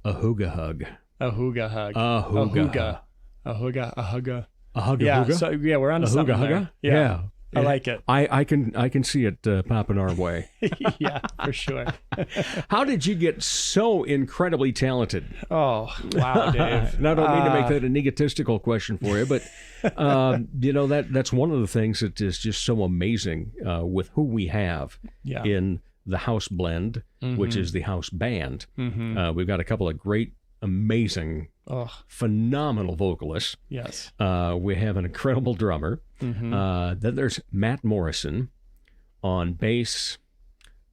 hygge hug. A hygge hug. A hygge. A hygge. A hugge. A hugge. Yeah. Hygge? So we're on to something there. Yeah. I like it. I can see it popping our way. Yeah, for sure. How did you get so incredibly talented? Oh, wow, Dave. And I don't mean to make that an egotistical question for you, but that's one of the things that is just so amazing with who we have in the house blend, which is the house band. We've got a couple of great, amazing, phenomenal vocalists. Yes. We have an incredible drummer. Then there's Matt Morrison on bass,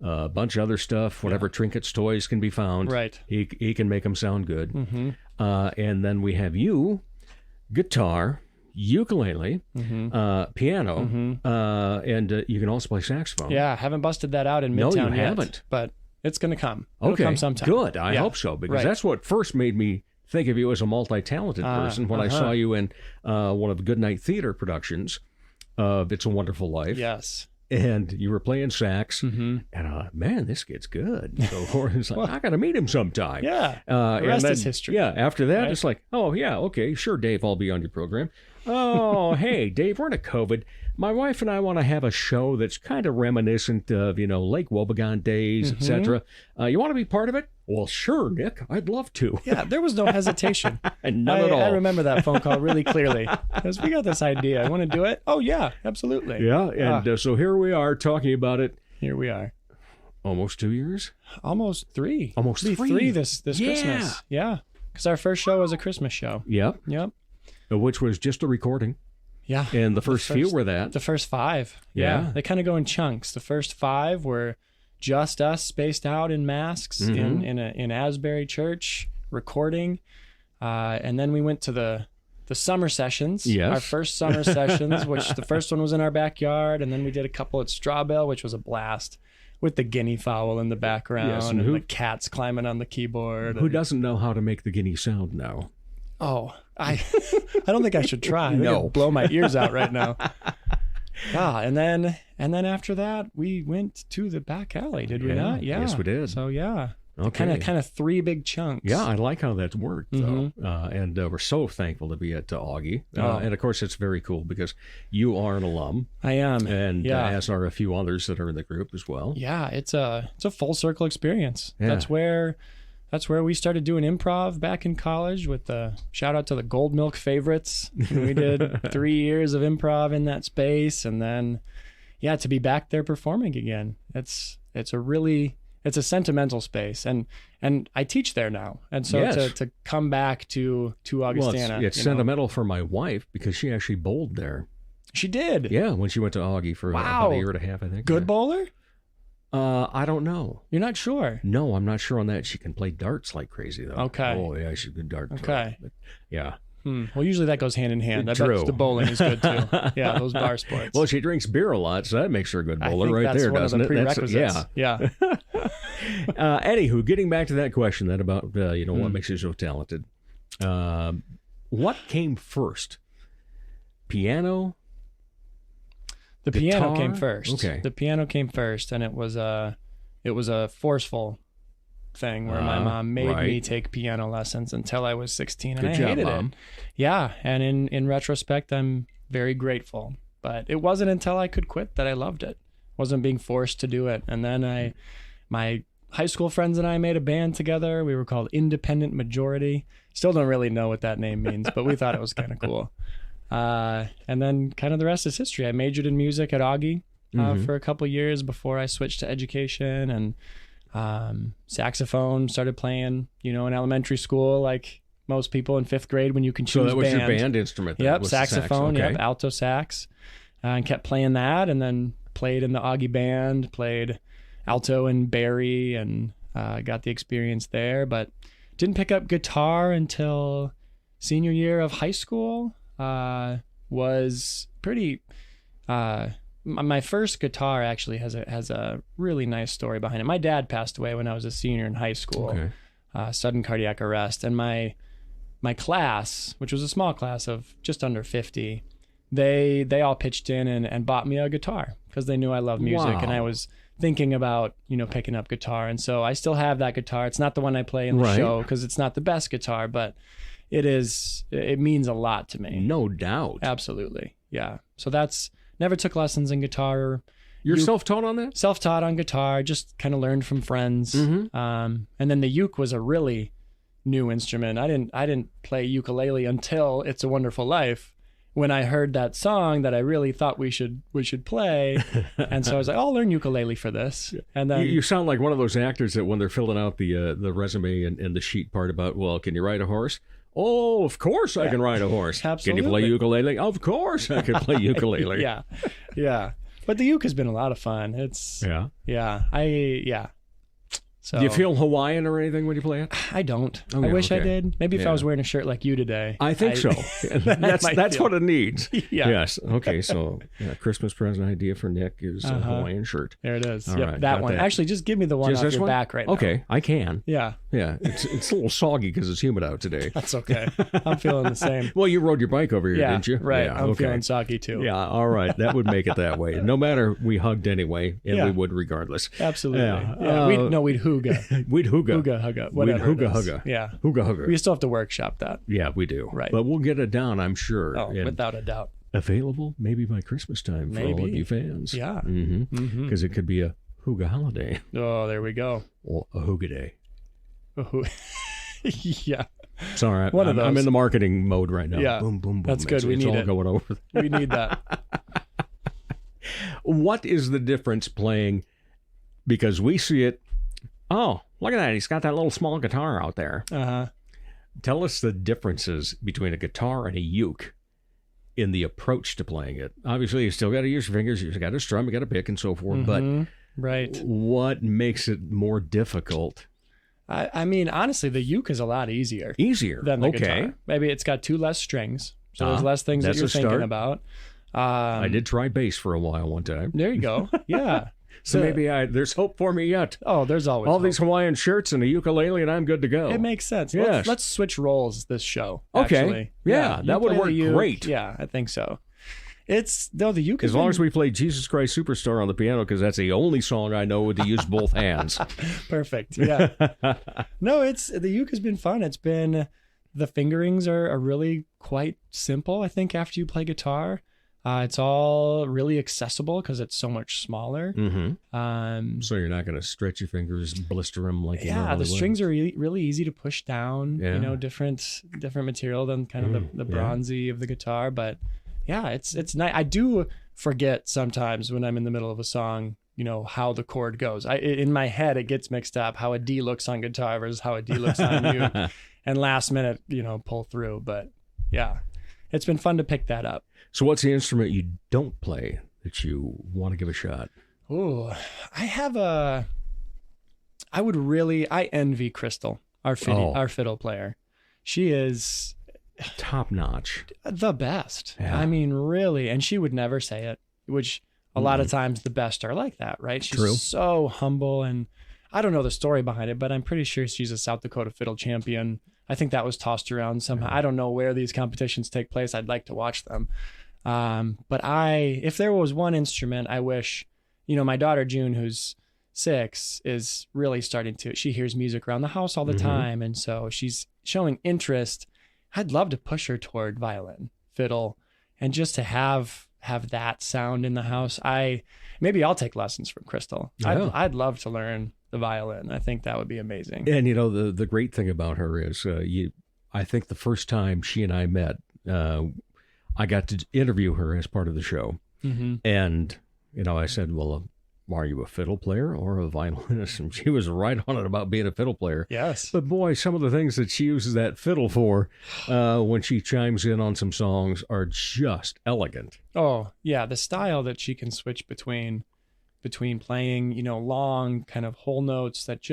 a bunch of other stuff, whatever trinkets, toys can be found. Right. He can make them sound good. And then we have you, guitar, ukulele, piano, and you can also play saxophone. Yeah, haven't busted that out in Midtown yet. No, you yet, haven't. But it's going to come. It'll come sometime. Good. I hope so, because that's what first made me think of you as a multi-talented person when I saw you in one of the Goodnight Theater productions of It's a Wonderful Life. Yes. And you were playing sax, and man, this kid's good. So it's like, I got to meet him sometime. Yeah. The rest is history. Yeah. After that, it's like, oh, yeah, okay, sure, Dave, I'll be on your program. Oh, hey, Dave, we're in a COVID. My wife and I want to have a show that's kind of reminiscent of, Lake Wobegon days, etc. You want to be part of it? Well, sure, Nick. I'd love to. Yeah, there was no hesitation. None at all. I remember that phone call really clearly. Because we got this idea. I want to do it? Oh, yeah, absolutely. Yeah, and so here we are talking about it. Here we are. Almost 2 years? Almost 3. Almost It'll be 3. 3 this Christmas. Yeah. Because our first show was a Christmas show. Yep. Which was just a recording. Yeah. And the first few were that. The first 5. Yeah. They kind of go in chunks. The first 5 were just us spaced out in masks in Asbury Church recording. And then we went to the summer sessions. Yes. Our first summer sessions, which the first one was in our backyard. And then we did a couple at Strawbell, which was a blast, with the guinea fowl in the background, yes, and the cats climbing on the keyboard. Who doesn't know how to make the guinea sound now? Oh, I don't think I should try. No. It'll blow my ears out right now. And then after that, we went to the back alley, did we not? Yeah. Yes, we did. So, yeah. Okay. Kind of 3 big chunks. Yeah, I like how that's worked, though. And we're so thankful to be at Augie. And, of course, it's very cool because you are an alum. I am. And as are a few others that are in the group as well. Yeah, it's a full circle experience. Yeah. That's where we started doing improv back in college with the shout out to the Gold Milk Favorites. We did 3 years of improv in that space. And then, to be back there performing again, it's a sentimental space. And I teach there now. And so to come back to Augustana. Well, it's sentimental for my wife because she actually bowled there. She did? Yeah, when she went to Augie for about a year and a half, I think. Good bowler? I don't know. You're not sure? No, I'm not sure on that. She can play darts like crazy, though. Okay. Oh, yeah, she's a good dart player. Okay. But, yeah. Well, usually that goes hand in hand. I True. bet the bowling is good, too. Yeah, those bar sports. Well, she drinks beer a lot, so that makes her a good bowler right there, doesn't it? Prerequisites. Yeah. Anywho, getting back to that question then about, what makes you so talented. What came first? Piano? The guitar? piano came first. Okay. The piano came first, and it was a forceful thing where my mom made me take piano lessons until I was 16, and I hated it. Yeah, and in retrospect, I'm very grateful. But it wasn't until I could quit that I loved it. Wasn't being forced to do it. And then my high school friends and I made a band together. We were called Independent Majority. Still don't really know what that name means, but we thought it was kind of cool. And then kind of the rest is history. I majored in music at Augie for a couple years before I switched to education, and saxophone, started playing, in elementary school, like most people in 5th grade when you can choose So that was band. your band instrument then? Yep, Was the sax? saxophone, Okay. yep, alto sax. And kept playing that, and then played in the Augie band, played alto in Barrie, and got the experience there, but didn't pick up guitar until senior year of high school. Was pretty my first guitar actually has a really nice story behind it. My dad passed away when I was a senior in high school. Okay. Sudden cardiac arrest, and my class, which was a small class of just under 50, they all pitched in and bought me a guitar because they knew I loved music. Wow. And I was thinking about picking up guitar, and so I still have that guitar. It's not the one I play in the show because it's not the best guitar, but it means a lot to me. No doubt. Absolutely. Yeah. So never took lessons in guitar. You're self-taught on that? Self-taught on guitar, just kind of learned from friends. And then the uke was a really new instrument. I didn't play ukulele until It's a Wonderful Life, when I heard that song that I really thought we should play. And so I was like, I'll learn ukulele for this. And then you sound like one of those actors that when they're filling out the resume and the sheet part about, well, can you ride a horse? Oh, of course I can ride a horse. Absolutely. Can you play ukulele? Of course I can play ukulele. Yeah. But the uke has been a lot of fun. So Do you feel Hawaiian or anything when you play it? I don't. Okay, I wish I okay. did. Maybe if I was wearing a shirt like you today. I think so. That's what it needs. Yeah. Yes. Okay. So Christmas present idea for Nick is a Hawaiian shirt. There it is. All Yep, right, that got one. that. Actually, just give me the one Just off this your one? back right now. Okay, I can. Yeah. Yeah. It's a little soggy because it's humid out today. That's okay. I'm feeling the same. Well, you rode your bike over here, Yeah, didn't you? right. Yeah, I'm okay. feeling soggy too. Yeah, all right. That would make it that way. No matter, we hugged anyway, and Yeah. we would regardless. Absolutely. Yeah. We'd hooga. We'd hooga. Hooga, whatever. We'd it is. hooga. Yeah. Hooga hooga. We still have to workshop that. Yeah, we do. Right. But we'll get it down, I'm sure. Oh, And without a doubt. available maybe by Christmas time for all of Maybe. you fans. Yeah. Because it could be a hooga holiday Oh, there we go. or a hooga day. Yeah. It's all right. One of those. I'm in the marketing mode right now. Yeah. Boom, boom, boom. That's good. We It's need all it. going over. We need that. What is the difference playing? Because we see it. Oh, look at that. He's got that little small guitar out there. Uh-huh. Tell us the differences between a guitar and a uke in the approach to playing it. Obviously, you still got to use your fingers. You got to strum, you got to pick, and so forth. Mm-hmm. But right. what makes it more difficult? I mean, honestly, the uke is a lot easier. Easier. Than the Okay. guitar. Maybe it's got 2 less strings, so there's less things that that's you're a start. thinking about. I did try bass for a while one time. There you go. Yeah. So maybe there's hope for me yet. Oh, there's always all hope. these Hawaiian shirts and a ukulele, and I'm good to go. It makes sense. Yes. Let's switch roles this show. Okay. Actually. Yeah, you that would play the work uke. great. Yeah, I think so. The uke. As long as we play Jesus Christ Superstar on the piano, because that's the only song I know to use both hands. Perfect. Yeah. No, the uke has been fun. It's been, the fingerings are really quite simple. I think after you play guitar, it's all really accessible because it's so much smaller. Mm-hmm. So you're not going to stretch your fingers, blister them like you yeah. normally The would. strings are really easy to push down. Yeah. You know, different material than kind of the bronzy of the guitar, but. Yeah, it's nice. I do forget sometimes when I'm in the middle of a song, you know, how the chord goes. In my head, it gets mixed up how a D looks on guitar versus how a D looks on uke, and last minute, you know, pull through. But yeah, it's been fun to pick that up. So what's the instrument you don't play that you want to give a shot? Oh, I envy Crystal, our fiddle player. She is top notch, the best. Yeah. I mean, really. And she would never say it, which a lot of times the best are like that, right? She's True. so humble, and I don't know the story behind it, but I'm pretty sure she's a South Dakota fiddle champion. I think that was tossed around somehow. I don't know where these competitions take place. I'd like to watch them. But if there was one instrument, I wish, you know, my daughter June, who's 6, is really she hears music around the house all the time. And so she's showing interest. I'd love to push her toward violin, fiddle, and just to have that sound in the house. Maybe I'll take lessons from Crystal. Yeah. I'd love to learn the violin. I think that would be amazing. And you know, the great thing about her is, I think the first time she and I met, I got to interview her as part of the show, and you know, I said, "Well, are you a fiddle player or a violinist?" And she was right on it about being a fiddle player. Yes. But boy, some of the things that she uses that fiddle for when she chimes in on some songs are just elegant. Oh, yeah. The style that she can switch between playing, you know, long kind of whole notes that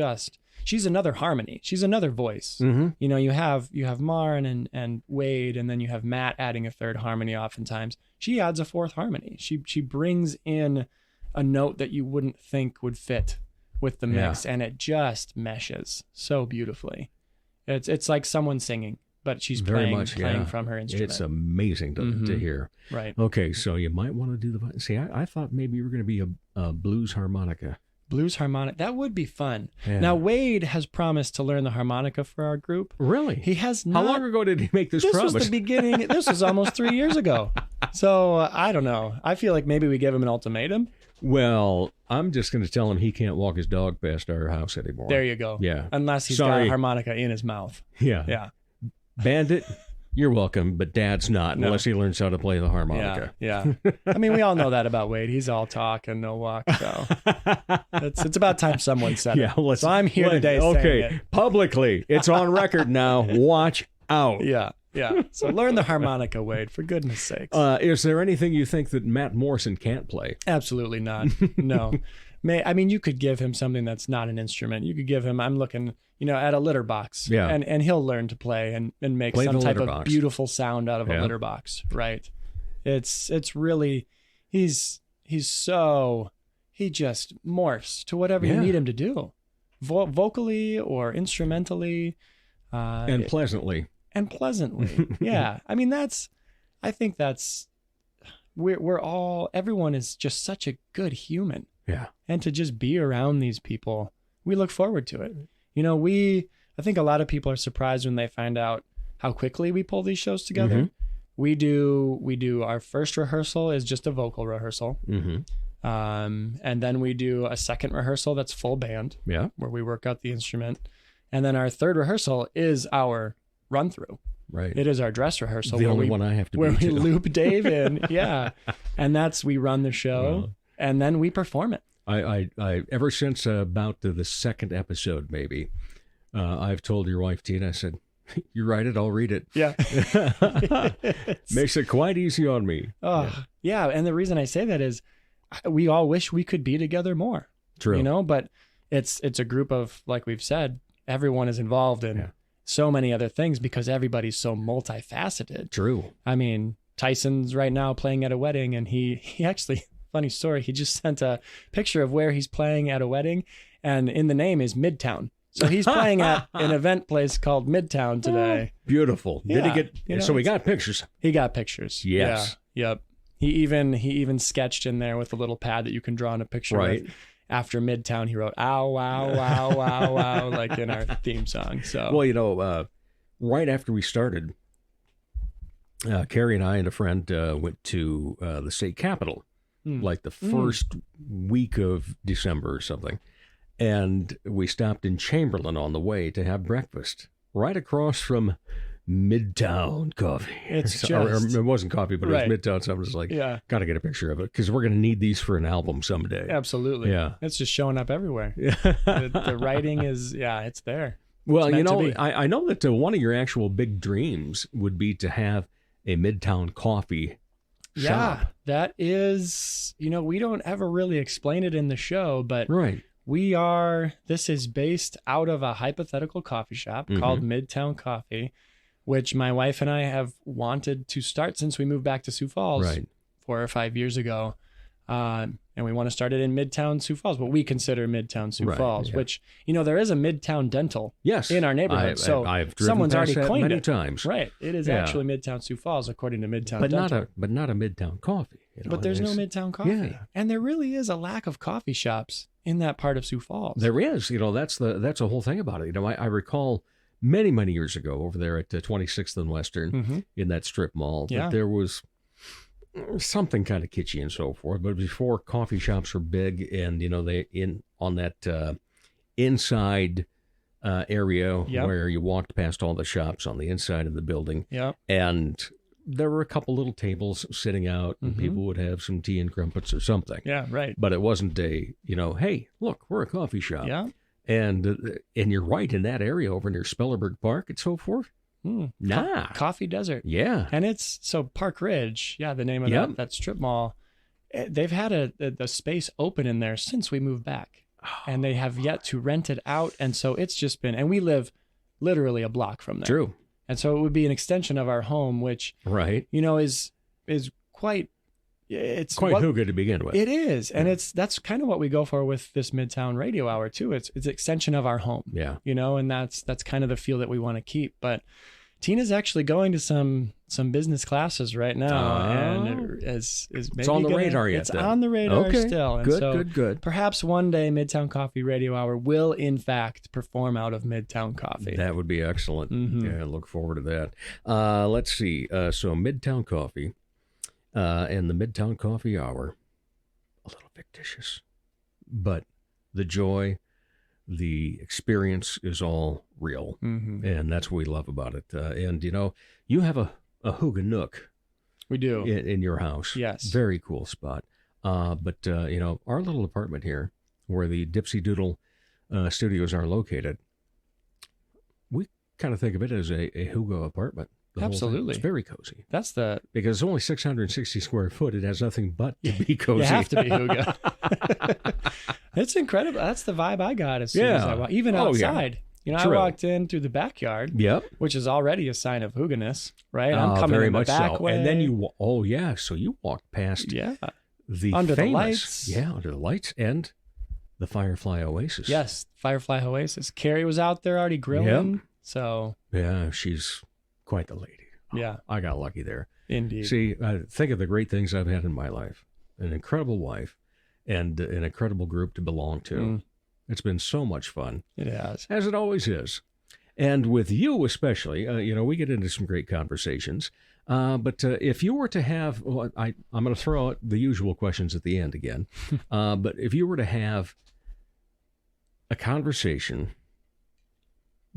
she's another harmony. She's another voice. Mm-hmm. You know, you have Marn and Wade, and then you have Matt adding a third harmony oftentimes. She adds a fourth harmony. She brings in a note that you wouldn't think would fit with the mix, and it just meshes so beautifully. It's like someone singing, but she's playing from her instrument. It's amazing to hear. Right. Okay, so you might want to do the... See, I thought maybe you were going to be a blues harmonica. Blues harmonica. That would be fun. Yeah. Now, Wade has promised to learn the harmonica for our group. Really? He has not. How long ago did he make this promise? This was the beginning. This was almost 3 years ago. So I don't know. I feel like maybe we give him an ultimatum. Well, I'm just going to tell him he can't walk his dog past our house anymore. There you go. Yeah. Unless he's got a harmonica in his mouth. Yeah. Yeah. Bandit, you're welcome, but Dad's not unless he learns how to play the harmonica. Yeah. I mean, we all know that about Wade. He's all talk and no walk. So it's about time someone said it. So I'm here today saying it. Publicly. It's on record now. Watch out. Yeah. Yeah. So learn the harmonica, Wade, for goodness sakes. Is there anything you think that Matt Morrison can't play? Absolutely not. No. I mean, you could give him something that's not an instrument. You could give him, I'm looking, you know, at a litter box. Yeah. And he'll learn to play and make some type of beautiful sound out of a litter box. Right. It's really, he just morphs to whatever you need him to do. Vocally or instrumentally. And pleasantly. And pleasantly. Yeah. I mean, I think everyone is just such a good human. Yeah. And to just be around these people, we look forward to it. You know, I think a lot of people are surprised when they find out how quickly we pull these shows together. We do our first rehearsal is just a vocal rehearsal. And then we do a second rehearsal that's full band. Yeah. Where we work out the instrument. And then our third rehearsal is our run through. Right. It is our dress rehearsal. The only one I have to where be we to. loop Dave in. Yeah. And we run the show Wow. and then we perform it. I ever since about the second episode, maybe, I've told your wife, Tina, I said, you write it, I'll read it. Yeah. Makes it quite easy on me. Oh, yeah. And the reason I say that is we all wish we could be together more. True. You know, but it's a group of, like we've said, everyone is involved in so many other things because everybody's so multifaceted. True. I mean, Tyson's right now playing at a wedding, and he actually, funny story, he just sent a picture of where he's playing at a wedding, and in the name is Midtown. So he's playing at an event place called Midtown today. Beautiful. Did he Yeah, get? you know, So he got pictures. He got pictures. Yes. Yeah. Yep. He even sketched in there with a little pad that you can draw in a picture. Right. With. After Midtown, he wrote "ow, wow, wow, wow, wow" like in our theme song. So Well, you know, right after we started, Carrie and I and a friend went to the state capitol, like the first week of December or something. And we stopped in Chamberlain on the way to have breakfast right across from Midtown Coffee. It's Or just- it wasn't coffee, but Right. it was Midtown. So I was like, Yeah. got to get a picture of it because we're going to need these for an album someday. absolutely, Yeah. it's just showing up everywhere. The writing is, it's there. Well, It's you meant to know, be. I know that one of your actual big dreams would be to have a Midtown Coffee Yeah, shop. that is, we don't ever really explain it in the show, but Right. this is based out of a hypothetical coffee shop Mm-hmm. called Midtown Coffee, which my wife and I have wanted to start since we moved back to Sioux Falls Right. 4 or 5 years ago. And we want to start it in Midtown Sioux Falls, what we consider Midtown Sioux Right, Falls, yeah. which, there is a Midtown Dental Yes. in our neighborhood. I've driven someone's past already that coined many it. times. Right. It is Yeah. actually Midtown Sioux Falls, according to Midtown But Dental. not a Midtown Coffee. You know, But there's no it's- Midtown Coffee. Yeah. And there really is a lack of coffee shops in that part of Sioux Falls. There is. That's the whole thing about it. I recall many, many years ago over there at 26th and Western in that strip mall Yeah. that there was something kind of kitschy and so forth. But before coffee shops were big, and on that inside area Yep. where you walked past all the shops on the inside of the building, Yep. and there were a couple little tables sitting out, and people would have some tea and crumpets or something. Yeah, right. But it wasn't hey, look, we're a coffee shop. Yeah. And you're right, in that area over near Spellerberg Park and so forth. Nah. Coffee Desert. Yeah. And it's Park Ridge. Yeah, the name of Yep. that strip mall. They've had the space open in there since we moved back. And they have yet to rent it out. And so it's just been, and we live literally a block from there. True. And so it would be an extension of our home, which, Right. is quite, it's Quite what- hookah to begin with. It is. And that's kind of what we go for with this Midtown Radio Hour too. It's an extension of our home. Yeah. And that's kind of the feel that we want to keep. But Tina's actually going to some business classes right now, and is maybe It's on the radar yet, It's then. on the radar Okay. still. And Good, so good. Perhaps one day Midtown Coffee Radio Hour will in fact perform out of Midtown Coffee. That would be excellent. Yeah, look forward to that. Let's see. So Midtown Coffee and the Midtown Coffee Hour, a little fictitious, but the joy, the experience is all real. And that's what we love about it. And, you have a hookah nook We do. in your house. Yes. Very cool spot. But our little apartment here, where the Dipsy Doodle studios are located, we kind of think of it as a hookah apartment. The whole thing. Absolutely. It's very cozy. That's the Because it's only 660 square foot. It has nothing but to be cozy. you have to be Huga. It's incredible. That's the vibe I got as soon as I walked. Even Oh, yeah. outside. I True. walked in through the backyard, Yep. which is already a sign of Huganess, right? I'm coming very in the much back so. way. And then so you walked past yeah. the Under the famous, lights. Yeah, under the lights and the Firefly Oasis. Yes, Firefly Oasis. Carrie was out there already grilling. Yep. So, Yeah, she's quite the lady. yeah, I got lucky there. indeed. See, think of the great things I've had in my life. An incredible wife and an incredible group to belong to. It's been so much fun, It has. as it always is. And with you especially, we get into some great conversations. But if you were to have, I'm going to throw out the usual questions at the end again. But if you were to have a conversation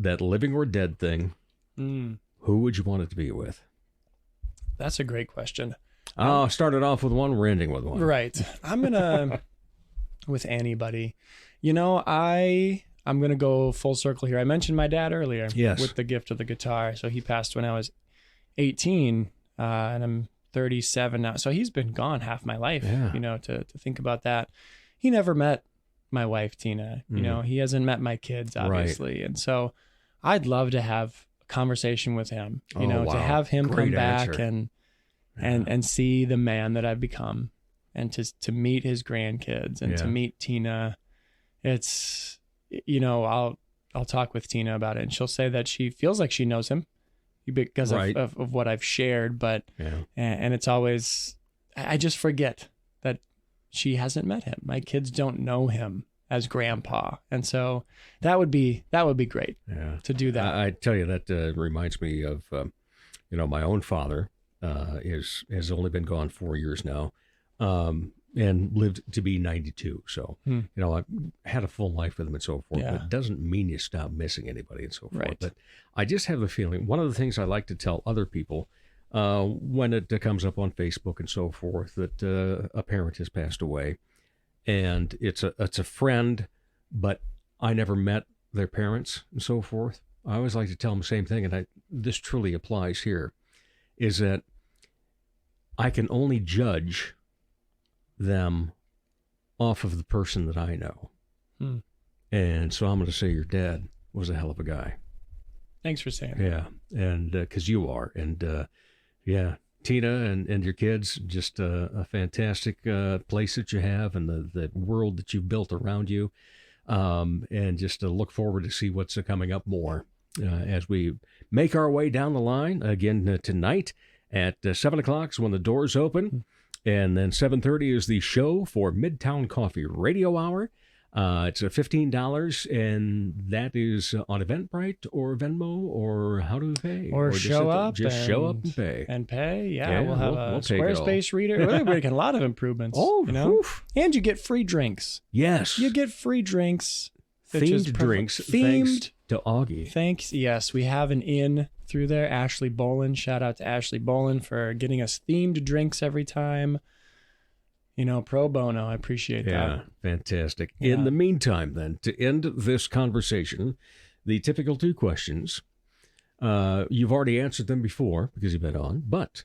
that living or dead thing, who would you want it to be with? That's a great question. Started off with one, we're ending with one. Right. I'm going to, with anybody, I'm going to go full circle here. I mentioned my dad earlier. Yes. With the gift of the guitar. So he passed when I was 18, and I'm 37 now. So he's been gone half my life, to think about that. He never met my wife, Tina. He hasn't met my kids, obviously. Right. And so I'd love to have a conversation with him, to have him Great come back answer. and see the man that I've become, and to meet his grandkids and to meet Tina. It's, I'll talk with Tina about it, and she'll say that she feels like she knows him because of what I've shared, but, and it's always, I just forget that she hasn't met him. My kids don't know him as grandpa. And so that would be great to do that. I tell you, that reminds me of, my own father has only been gone 4 years now, and lived to be 92. So, I've had a full life with him and so forth, but it doesn't mean you stop missing anybody and so forth. Right. But I just have a feeling, one of the things I like to tell other people when it comes up on Facebook and so forth, that a parent has passed away, and it's a friend, but I never met their parents and so forth. I always like to tell them the same thing, and this truly applies here, is that I can only judge them off of the person that I know. And so I'm going to say your dad was a hell of a guy. Thanks for saying that. Yeah, and because you are. And Tina and your kids, just a fantastic place that you have, and the world that you've built around you. And just look forward to see what's coming up more as we make our way down the line. Again, tonight at 7 o'clock is when the doors open. And then 7:30 is the show for Midtown Coffee Radio Hour. It's $15, and that is on Eventbrite or Venmo, or how do we pay? Or show up. Just show up and pay. And pay, yeah. We'll have a we'll take it all. Squarespace reader. We're making a lot of improvements. Oof. And you get free drinks. Yes. You get free drinks. Themed drinks. Thanks to Augie. Thanks. Yes, we have an inn through there. Ashley Bolin. Shout out to Ashley Bolin for getting us themed drinks every time. Pro bono. I appreciate that. Yeah, fantastic. Yeah. In the meantime, then, to end this conversation, the typical 2 questions. You've already answered them before because you've been on, but,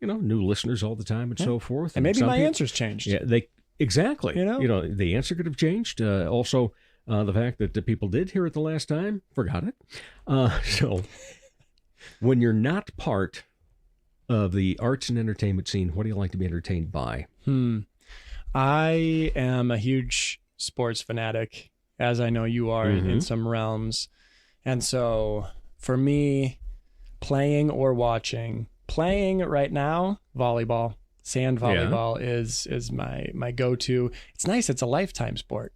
new listeners all the time and so forth. And maybe my answer's changed. Yeah, exactly. The answer could have changed. Also, the fact that the people did hear it the last time, forgot it. So, when you're not part of the arts and entertainment scene, what do you like to be entertained by? I am a huge sports fanatic, as I know you are in some realms. And so for me, playing or watching, playing right now, volleyball, sand volleyball is my go-to. It's nice. It's a lifetime sport.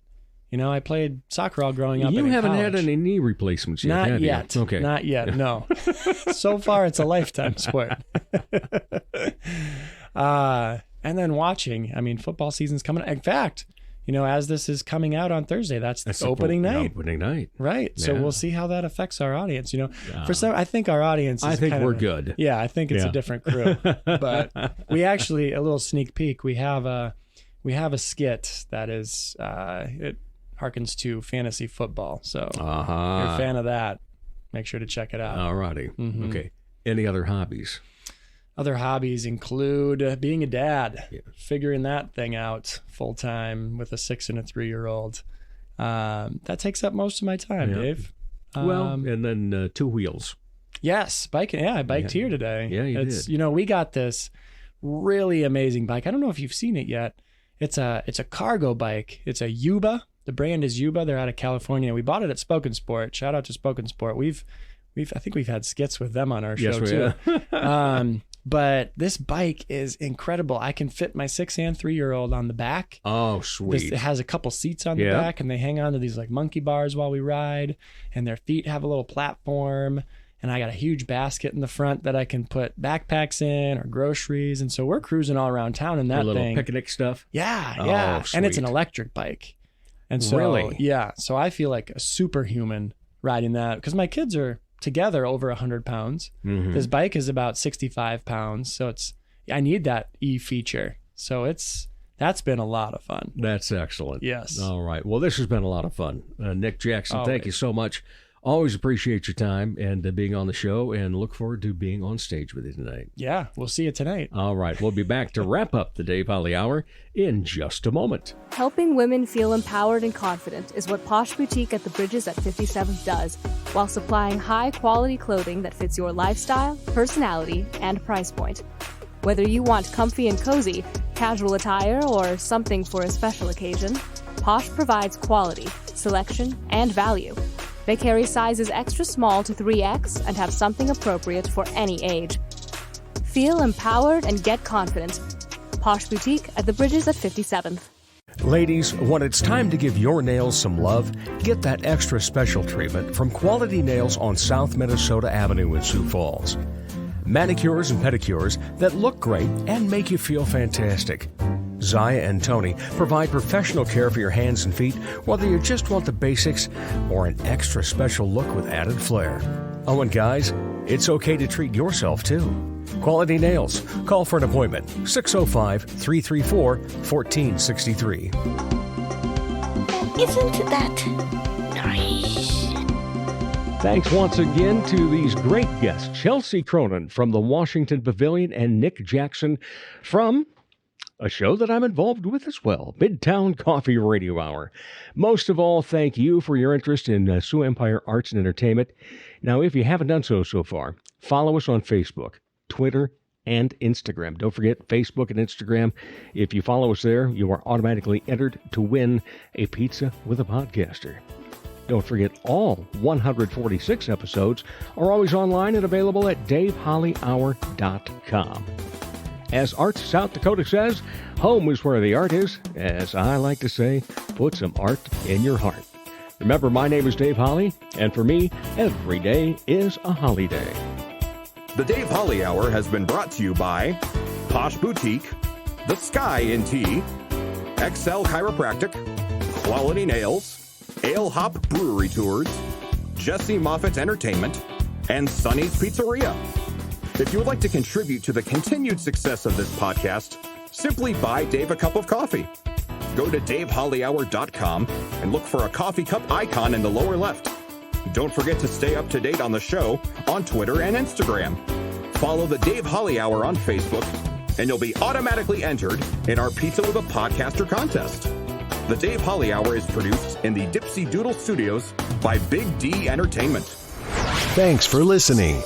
I played soccer all growing up. You haven't had any knee replacements yet, have yet. you? Okay. Not yet, no. So far, it's a lifetime sport. And then watching, football season's coming. In fact, as this is coming out on Thursday, that's the opening night. Opening night. Right. So we'll see how that affects our audience. For some, I think our audience is I think we're good. Yeah, I think it's a different crew. But we actually, a little sneak peek, we have a skit that is, it harkens to fantasy football. So if you're a fan of that, make sure to check it out. All righty. Okay. Any other hobbies? Other hobbies include being a dad, figuring that thing out full time with a 6 and a 3-year-old. That takes up most of my time, Dave. And then 2 wheels. Yes, biking. Yeah, I biked here today. Yeah, you did. We got this really amazing bike. I don't know if you've seen it yet. It's a cargo bike. It's a Yuba. The brand is Yuba. They're out of California. We bought it at Spoken Sport. Shout out to Spoken Sport. I think we've had skits with them on our show too. But this bike is incredible. I can fit my 6 and 3-year-old on the back. Oh, sweet. It has a couple seats on the back, and they hang on to these like monkey bars while we ride, and their feet have a little platform. And I got a huge basket in the front that I can put backpacks in or groceries. And so we're cruising all around town in that little thing. Picnic stuff. Yeah. Oh, And it's an sweet. electric bike. And so, Really? yeah. So I feel like a superhuman riding that because my kids are together over 100 pounds. Mm-hmm. This bike is about 65 pounds. So I need that E feature. So that's been a lot of fun. That's excellent. Yes. All right. Well, this has been a lot of fun. Nick Jackson, Always. Thank you so much. Always appreciate your time and being on the show, and look forward to being on stage with you tonight. Yeah, we'll see you tonight. All right. We'll be back to wrap up the Dave Holly Hour in just a moment. Helping women feel empowered and confident is what Posh Boutique at the Bridges at 57th does, while supplying high-quality clothing that fits your lifestyle, personality, and price point. Whether you want comfy and cozy, casual attire, or something for a special occasion, Posh provides quality, selection, and value. They carry sizes extra small to 3X and have something appropriate for any age. Feel empowered and get confident. Posh Boutique at the Bridges at 57th. Ladies, when it's time to give your nails some love, get that extra special treatment from Quality Nails on South Minnesota Avenue in Sioux Falls. Manicures and pedicures that look great and make you feel fantastic. Zaya and Tony provide professional care for your hands and feet, whether you just want the basics or an extra special look with added flair. Oh, and guys, it's okay to treat yourself too. Quality Nails. Call for an appointment. 605-334-1463. Isn't that nice? Thanks once again to these great guests, Chelsea Cronin from the Washington Pavilion and Nick Jackson from a show that I'm involved with as well, Midtown Coffee Radio Hour. Most of all, thank you for your interest in Sioux Empire Arts and Entertainment. Now, if you haven't done so far, follow us on Facebook, Twitter, and Instagram. Don't forget Facebook and Instagram. If you follow us there, you are automatically entered to win a pizza with a podcaster. Don't forget, all 146 episodes are always online and available at davehollyhour.com. As Arts South Dakota says, home is where the art is. As I like to say, put some art in your heart. Remember, my name is Dave Holly, and for me, every day is a holiday. The Dave Holly Hour has been brought to you by Posh Boutique, The Sky in Tea, XL Chiropractic, Quality Nails, Ale Hop Brewery Tours, Jesse Moffitt Entertainment, and Sonny's Pizzeria. If you would like to contribute to the continued success of this podcast, simply buy Dave a cup of coffee. Go to davehollyhour.com and look for a coffee cup icon in the lower left. Don't forget to stay up to date on the show on Twitter and Instagram. Follow the Dave Holly Hour on Facebook, and you'll be automatically entered in our Pizza with a Podcaster contest. The Dave Holly Hour is produced in the Dipsy Doodle Studios by Big D Entertainment. Thanks for listening.